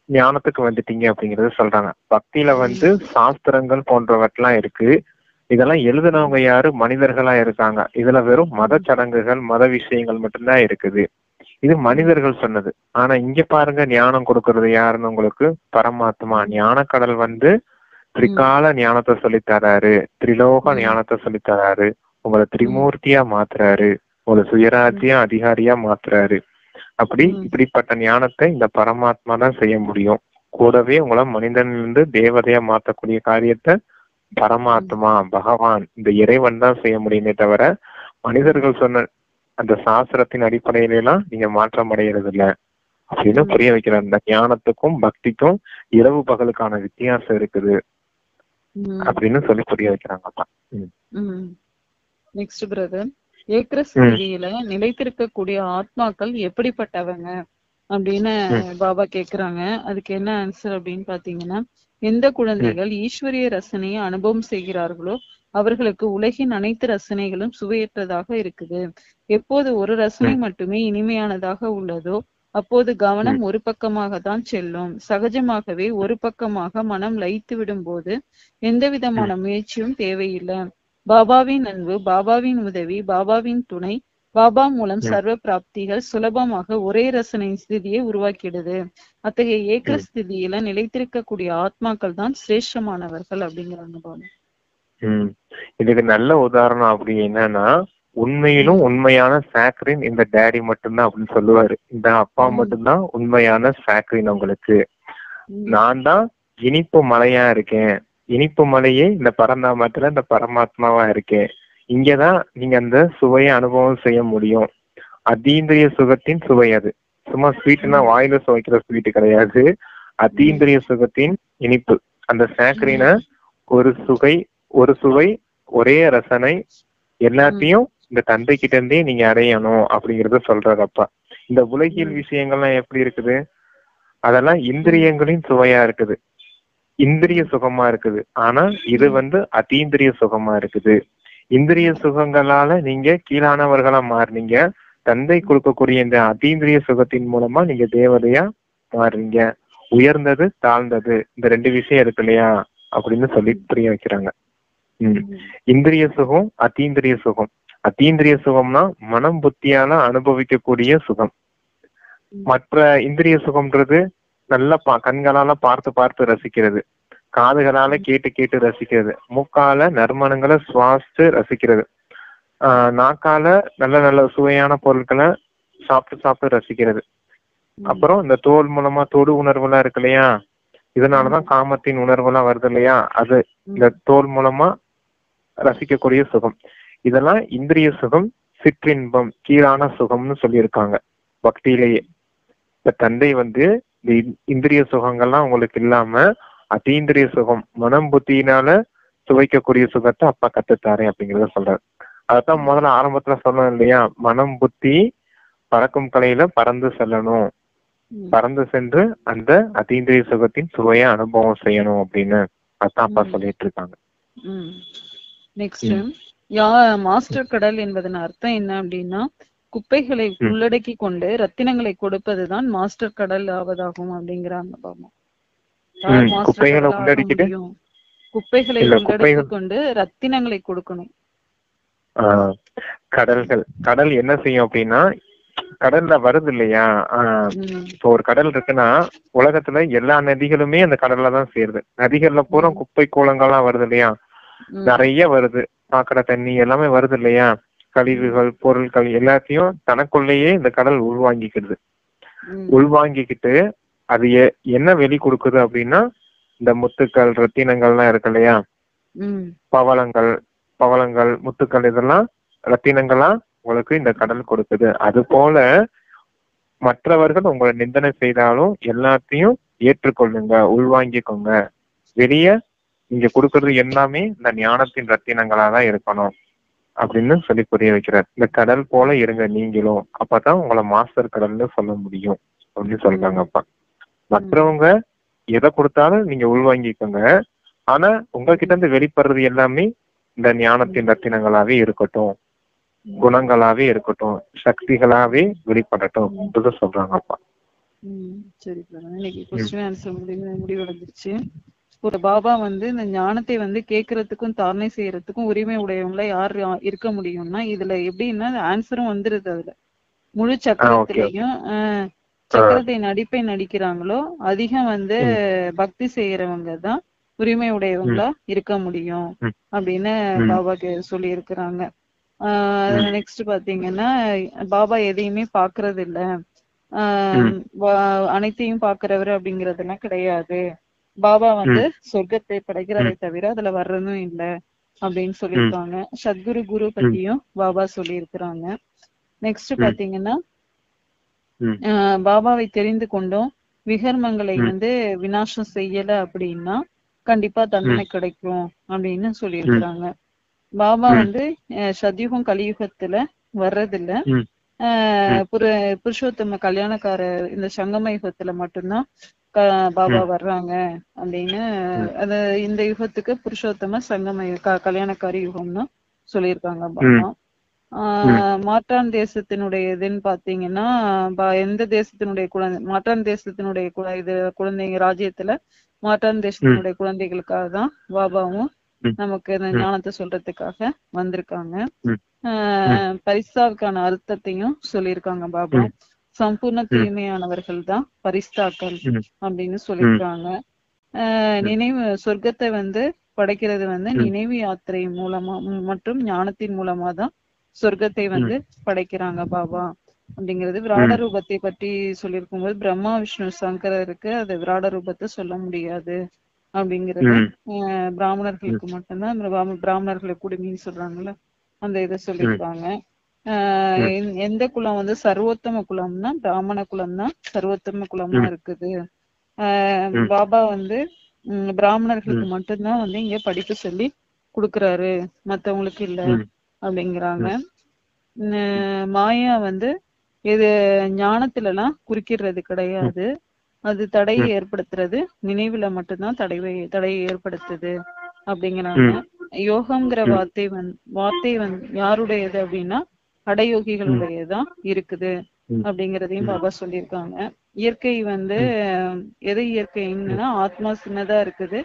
ஞானத்துக்கு வந்துட்டீங்க அப்படிங்கறத சொல்றாங்க. பக்தியில வந்து சாஸ்திரங்கள் போன்றவற்றெல்லாம் இருக்கு. இதெல்லாம் எழுதுனவங்க யாரு? மனிதர்களா இருக்காங்க. இதுல வெறும் மத சடங்குகள், மத விஷயங்கள் மட்டும்தான் இருக்குது. இது மனிதர்கள் சொன்னது. ஆனா இங்க பாருங்க, ஞானம் கொடுக்கறது யாருன்னு உங்களுக்கு? பரமாத்மா. ஞானக்கடல் வந்து திரிகால ஞானத்தை சொல்லித்தராரு, திரிலோக ஞானத்தை சொல்லித்தராரு, உங்களை திரிமூர்த்தியா மாத்துறாரு, உங்களை சுயராஜ்ய அதிகாரியா மாத்துறாரு. இப்படிப்பட்ட ஞானத்தை இந்த பரமாத்மா தான் செய்ய முடியும். கூடவே உங்களை மனிதனிலிருந்து தேவதையா மாத்தக்கூடிய காரியத்தை பரமாத்மா, பகவான், இந்த இறைவன் தான் செய்ய முடியுமே தவிர மனிதர்கள் சொன்ன அந்த சாஸ்திரத்தின் அடிப்படையில எல்லாம் நீங்க மாற்றம் அடைகிறது இல்ல அப்படின்னு புரிய வைக்கிற. அந்த ஞானத்துக்கும் பக்திக்கும் இரவு பகலுக்கான வித்தியாசம் இருக்குது அப்படின்னு சொல்லி புரிய வைக்கிறாங்கப்பா. நெக்ஸ்ட் பிரதர், ஏக்கரஸ்தியில நிலைத்திருக்கக்கூடிய ஆத்மாக்கள் எப்படிப்பட்டவங்க அப்படின்னு பாபா கேக்குறாங்க. அதுக்கு என்ன ஆன்சர் அப்படின்னு பாத்தீங்கன்னா, எந்த குழந்தைகள் ஈஸ்வரிய ரசனையை அனுபவம் செய்கிறார்களோ அவர்களுக்கு உலகின் அனைத்து ரசனைகளும் சுவையற்றதாக இருக்குது. எப்போது ஒரு ரசனை மட்டுமே இனிமையானதாக உள்ளதோ அப்போது கவனம் ஒரு பக்கமாக தான் செல்லும். சகஜமாகவே ஒரு பக்கமாக மனம் லயித்து விடும் போது எந்த விதமான முயற்சியும் தேவையில்லை. பாபாவின் அன்பு, பாபாவின் உதவி, பாபாவின் துணை, பாபா மூலம் சர்வ பிராப்திகள் சுலபமாக ஒரே ரசனை ஸ்திதியை உருவாக்கிடுது. அத்தகைய ஏக்க ஸ்திதியில நிலைத்திருக்கக்கூடிய ஆத்மாக்கள் தான் சிரேஷ்டமானவர்கள் அப்படிங்கிறாங்க பாபா. இதுக்கு நல்ல உதாரணம் அப்படி என்னன்னா, உண்மையிலும் உண்மையான சாக்ரின் இந்த டேடி மட்டும்தான் அப்படின்னு சொல்லுவாரு. இந்த அப்பா மட்டும்தான் உண்மையான சாக்ரின் உங்களுக்கு. நான் தான் இனிப்பு மலையா இருக்கேன். இனிப்பு மலையே இந்த பரந்தாமத்துல இந்த பரமாத்மாவா இருக்கேன். இங்கதான் நீங்க அந்த சுவையை அனுபவம் செய்ய முடியும். அதீந்திரிய சுகத்தின் சுவை அது. சும்மா ஸ்வீட்னா வாயில சுவைக்கிற ஸ்வீட் கிடையாது. அதீந்திரிய சுகத்தின் இனிப்பு. அந்த சாக்கரின ஒரு சுவை, ஒரே ரசனை, எல்லாத்தையும் இந்த தந்தை கிட்ட இருந்தே நீங்க அடையணும் அப்படிங்கறத சொல்றாரப்பா. இந்த உலகியல் விஷயங்கள்லாம் எப்படி இருக்குது? அதெல்லாம் இந்திரியங்களின் சுவையா இருக்குது, இந்திரிய சுகமா இருக்குது. ஆனா இது அதீந்திரிய சுகமா இருக்குது. இந்திரிய சுகங்களால நீங்க கீழானவர்களா மாறுனீங்க. தந்தை கொடுக்கக்கூடிய இந்த அதீந்திரிய சுகத்தின் மூலமா நீங்க தேவதையா மாறுறீங்க. உயர்ந்தது தாழ்ந்தது இந்த 2 விஷயம் இருக்கு இல்லையா அப்படின்னு சொல்லி புரிய வைக்கிறாங்க. இந்திரிய சுகம், அதீந்திரிய சுகம். அதீந்திரிய சுகம்னா மனம் புத்தியால அனுபவிக்கக்கூடிய சுகம். மற்ற இந்திரிய சுகம்ன்றது நல்லா கண்களால பார்த்து பார்த்து ரசிக்கிறது, காதுகளால கேட்டு கேட்டு ரசிக்கிறது, மூக்கால நறுமணங்களை சுவாசித்து ரசிக்கிறது, நாக்கால நல்ல நல்ல சுவையான பொருட்களை சாப்பிட்டு சாப்பிட்டு ரசிக்கிறது. அப்புறம் இந்த தோல் மூலமா தொடு உணர்வுலாம் இருக்கு இல்லையா, இதனாலதான் காமத்தின் உணர்வுலாம் வருது இல்லையா, அது இந்த தோல் மூலமா ரசிக்கக்கூடிய சுகம். இதெல்லாம் இந்திரிய சுகம், சிற்றின்பம், கீழான சுகம்னு சொல்லியிருக்காங்க பக்தியிலேயே. இந்த தந்தை இந்த இந்திரிய சுகங்கள்லாம் உங்களுக்கு இல்லாம அதீந்திரிய சுகம், மனம் புத்தியினால சுவைக்கக்கூடிய சுகத்தை அப்பா கத்துத்தாரேன் அப்படிங்கறத சொல்றாரு. அதத்தான் முதல்ல ஆரம்பத்துல சொன்னோம் இல்லையா, மனம் புத்தி பறக்கும் கலையில பறந்து செல்லணும், பறந்து சென்று அந்த அதீந்திரிய சுகத்தின் சுவைய அனுபவம் செய்யணும் அப்படின்னு அதான் அப்பா சொல்லிட்டு இருக்காங்க. நெக்ஸ்ட், மாஸ்டர் கடல் என்பதன் அர்த்தம் என்ன அப்படின்னா, குப்பைகளை உள்ளடக்கி கொண்டு ரத்தினங்களை கொடுப்பதுதான் மாஸ்டர் கடல் ஆவதாகும் அப்படிங்கிறாங்க பாபா. குப்பைகளை உள்ளடக்கிட்டு குப்பைகளை உள்ளடக்கி கொண்டு ரத்தினங்களை கொடுக்கணும். கடல் என்ன செய்யும் அப்படின்னா, கடல்ல வருது இல்லையா, இப்போ ஒரு கடல் இருக்குன்னா உலகத்துல எல்லா நதிகளுமே அந்த கடல்ல தான் சேருது. நதிகள்ல பூரா குப்பை கூலங்கள்லாம் வருது இல்லையா, நிறைய வருது, சாக்கடை தண்ணி எல்லாமே வருது இல்லையா, கழிவுகள் பொருட்கள் எல்லாத்தையும் தனக்குள்ளேயே இந்த கடல் உள்வாங்கிக்கிடுது. உள்வாங்கிக்கிட்டு அது என்ன வெளி கொடுக்குது அப்படின்னா, இந்த முத்துக்கள் ரத்தினங்கள்லாம் இருக்கு இல்லையா, பவளங்கள் முத்துக்கள் இதெல்லாம் ரத்தினங்களா உங்களுக்கு இந்த கடல் கொடுக்குது. அது போல மற்றவர்கள் உங்களை நிந்தனை செய்தாலும் எல்லாத்தையும் ஏற்றுக்கொள்ளுங்க, உள்வாங்கிக்கோங்க. வெளிய நீங்க கொடுக்கறது எல்லாமே இந்த ஞானத்தின் ரத்தினங்களாதான் இருக்கணும் அப்படின்னு சொல்லி புரிய வைக்கிறார். இந்த கடல் போல இருங்க நீங்களும், அப்பதான் உங்களை மாஸ்டர் கடல்னு சொல்ல முடியும் அப்படின்னு சொல்றாங்க அப்பா. மற்றவங்க எதை கொடுத்தாலும் நீங்க உள்வாங்கிக்கோங்க, ஆனா உங்ககிட்ட இருந்து வெளிப்படுறது எல்லாமே இந்த ஞானத்தின் ரத்தினங்களாவே இருக்கட்டும், குணங்களாவே இருக்கட்டும், சக்திகளாவே வெளிப்படட்டும் சொல்றாங்க அப்பா. சரி, இன்னைக்கு क्वेश्चन ஆன்சர் முடிவடைஞ்சிருச்சு. ஒரு பாபா இந்த ஞானத்தை கேட்கறதுக்கும் தாரணை செய்யறதுக்கும் உரிமை உடையவங்கள யார் இருக்க முடியும்னா, இதுல எப்படின்னா ஆன்சரும் வந்துருது. அதுல முழு சக்கரத்திலையும் சக்கரத்தை நடிப்பை நடிக்கிறாங்களோ அதிகம் பக்தி செய்யறவங்க தான் உரிமை உடையவங்களா இருக்க முடியும் அப்படின்னு பாபா சொல்லி இருக்கிறாங்க. நெக்ஸ்ட் பாத்தீங்கன்னா, பாபா எதையுமே பாக்குறது இல்ல, அனைத்தையும் பாக்குறவரு அப்படிங்கறதெல்லாம் கிடையாது. பாபா சொர்க்கத்தை படைக்கிறதை தவிர அதுல வர்றதும் இல்ல அப்படின்னு சொல்லியிருக்காங்க. சத்குரு குரு பத்தியும் பாபா சொல்லி இருக்கிறாங்க. நெக்ஸ்ட் பாத்தீங்கன்னா, பாபாவை தெரிந்து கொண்டோம், விகர்மங்களை விநாசம் செய்யல அப்படின்னா கண்டிப்பா தண்டனை கிடைக்கும் அப்படின்னு சொல்லியிருக்கிறாங்க. பாபா சத்யுகம் கலியுகத்துல வர்றதில்ல, புருஷோத்தம கல்யாணக்கார இந்த சங்கம யுகத்துல மட்டும்தான் பாபா வர்றாங்க அப்படின்னு, அது இந்த யுகத்துக்கு புருஷோத்தம சங்கம கல்யாணக்காரி யுகம்னு சொல்லியிருக்காங்க பாபா. மாற்றான் தேசத்தினுடைய இதுன்னு பாத்தீங்கன்னா, எந்த தேசத்தினுடைய குழந்தை, மாற்றான் தேசத்தினுடைய குழந்தைங்க ராஜ்யத்துல மாற்றான் தேசத்தினுடைய குழந்தைகளுக்காக தான் பாபாவும் நமக்கு இந்த ஞானத்தை சொல்றதுக்காக வந்திருக்காங்க. பரிஸ்தாவுக்கான அர்த்தத்தையும் சொல்லியிருக்காங்க பாபா. சம்பூர்ண தூய்மையானவர்கள் தான் பரிஸ்தாக்கள் அப்படின்னு சொல்லியிருக்காங்க. நினைவு சொர்க்கத்தை படைக்கிறது நினைவு யாத்திரை மூலமா மற்றும் ஞானத்தின் மூலமா தான் சொர்க்கத்தை படைக்கிறாங்க பாபா. அப்படிங்கிறது. விராட ரூபத்தை பற்றி சொல்லியிருக்கும் போது பிரம்மா விஷ்ணு சங்கரருக்கு அது விராட ரூபத்தை சொல்ல முடியாது அப்படிங்கிறது. பிராமணர்களுக்கு மட்டும்தான், பிராமணர்களை குடுமின்னு சொல்றாங்கல்ல, அந்த இதை சொல்லியிருக்காங்க. எந்த குலம் வந்து சர்வோத்தம குலம்னா பிராமண குலம் தான் சர்வோத்தம குலமா இருக்குது. பாபா வந்து பிராமணர்களுக்கு மட்டும்தான் வந்து இங்க படிப்பு சொல்லி கொடுக்கறாரு, மத்தவங்களுக்கு இல்ல அப்படிங்கிறாங்க. மாயா வந்து இது ஞானத்துல எல்லாம் குறுக்கிடுறது கிடையாது, அது தடையை ஏற்படுத்துறது நினைவுல மட்டும்தான் தடையை ஏற்படுத்துது அப்படிங்கிறாங்க. யோகம்ங்கிற வார்த்தை யாருடையது அப்படின்னா அடயோகிகளுடையதான் இருக்குது அப்படிங்கிறதையும் பாபா சொல்லியிருக்காங்க. இயற்கை வந்து எது இயற்கைன்னா ஆத்மா சின்னதா இருக்குது,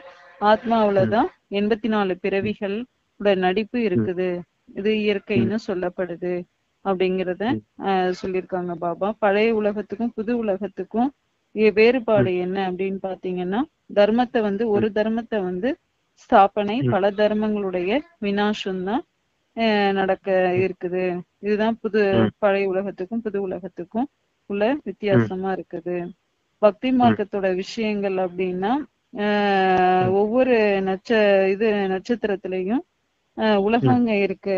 ஆத்மாவிலதான் 84 பிறவிகள் நடிப்பு இருக்குது, இது இயற்கைன்னு சொல்லப்படுது அப்படிங்கிறத சொல்லியிருக்காங்க பாபா. பழைய உலகத்துக்கும் புது உலகத்துக்கும் வேறுபாடு என்ன அப்படின்னு பாத்தீங்கன்னா, தர்மத்தை வந்து ஒரு தர்மத்தை வந்து ஸ்தாபனை, பல தர்மங்களுடைய விநாசம் தான் நடக்க இருக்குது. இதுதான் பழைய உலகத்துக்கும் புது உலகத்துக்கும் உள்ள வித்தியாசமா இருக்குது. பக்தி மார்க்கத்தோட விஷயங்கள் அப்படின்னா ஒவ்வொரு நட்சத்திரத்திலையும் உலகங்க இருக்கு.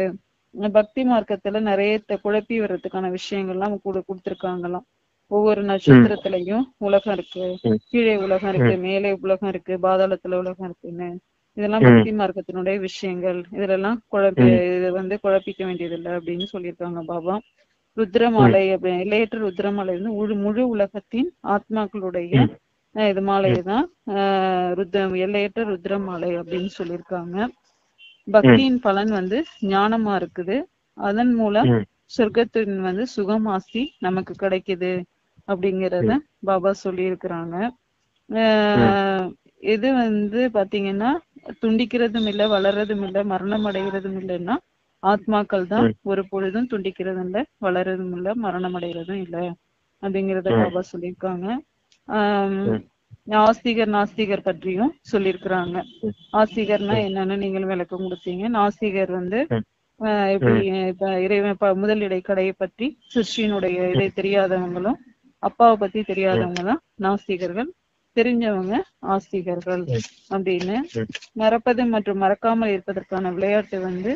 பக்தி மார்க்கத்துல நிறைய குழப்பி வர்றதுக்கான விஷயங்கள்லாம் கொடுத்திருக்காங்களாம். ஒவ்வொரு நட்சத்திரத்திலையும் உலகம் இருக்கு, கீழே உலகம் இருக்கு, மேலே உலகம் இருக்கு, பாதாளத்துல உலகம் இருக்குன்னு. இதெல்லாம் பக்தி மார்க்கத்தினுடைய விஷயங்கள். இதுல எல்லாம் குழப்பிக்க வேண்டியது இல்லை அப்படின்னு சொல்லியிருக்காங்க பாபா. ருத்ரமாலை அப்படின்னு எல்லையற்ற ருத்ரமாலை வந்து முழு உலகத்தின் ஆத்மாக்களுடைய இது மாலைதான் எல்லையற்ற ருத்ரமாலை அப்படின்னு சொல்லியிருக்காங்க. பக்தியின் பலன் வந்து ஞானமா இருக்குது, அதன் மூலம் சொர்க்கத்தின் வந்து சுகமாசி நமக்கு கிடைக்குது அப்படிங்கறத பாபா சொல்லி இருக்கிறாங்க. இது வந்து பாத்தீங்கன்னா துண்டிக்கிறதும் இல்லை, வளர்றதும் இல்லை, மரணம் அடைகிறதும் இல்லைன்னா ஆத்மாக்கள் தான் ஒரு பொழுதும் துண்டிக்கிறதும் இல்லை, வளர்றதும் இல்லை, மரணம் அடைகிறதும் இல்லை அப்படிங்கறத பாபா சொல்லியிருக்காங்க. ஆஸ்திகர் நாஸ்திகர் பற்றியும் சொல்லியிருக்கிறாங்க. ஆஸ்திகர்னா என்னன்னு நீங்கள் விளக்கம் கொடுத்தீங்க. நாஸ்திகர் வந்து எப்படி இப்ப இறைவன் முதல் இடைக்கடையை பற்றி சிருஷ்டியினுடைய இதை தெரியாதவங்களும் அப்பாவை பத்தி தெரியாதவங்க தான் நாஸ்திகர்கள், தெரிஞ்சவங்க ஆஸ்திகர்கள் அப்படின்னு. மறப்பது மற்றும் மறக்காமல் இருப்பதற்கான விளையாட்டு வந்து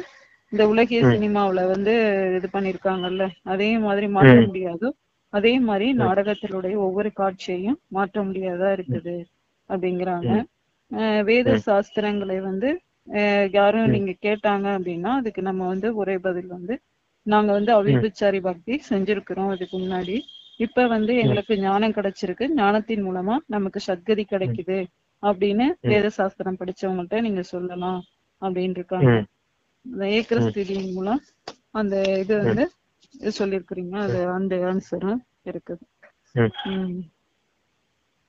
இந்த உலகிய சினிமாவுல வந்து இது பண்ணிருக்காங்கல்ல, அதே மாதிரி மாற்ற முடியாது. அதே மாதிரி நாடகத்தினுடைய ஒவ்வொரு காட்சியையும் மாற்ற முடியாதா இருக்குது அப்படிங்கிறாங்க. வேத சாஸ்திரங்களை வந்து யாரும் நீங்க கேட்டாங்க அப்படின்னா அதுக்கு நம்ம வந்து ஒரே பதில் வந்து நாங்க வந்து அவிபச்சாரி பக்தி செஞ்சிருக்கிறோம் அதுக்கு முன்னாடி, இப்ப வந்து எங்களுக்கு ஞானம் கிடைச்சிருக்கு, ஞானத்தின் மூலமா நமக்கு சத்கதி கிடைக்குது அப்படின்னு வேத சாஸ்திரம் படிச்சவங்கள்ட்ட நீங்க சொல்லலாம் அப்படின்னு இருக்காங்க. ஏக்கர ஸ்திதியின் மூலம் அந்த இது வந்து சொல்லிருக்கிறீங்க, அது அந்த ஆன்சரும் இருக்குது.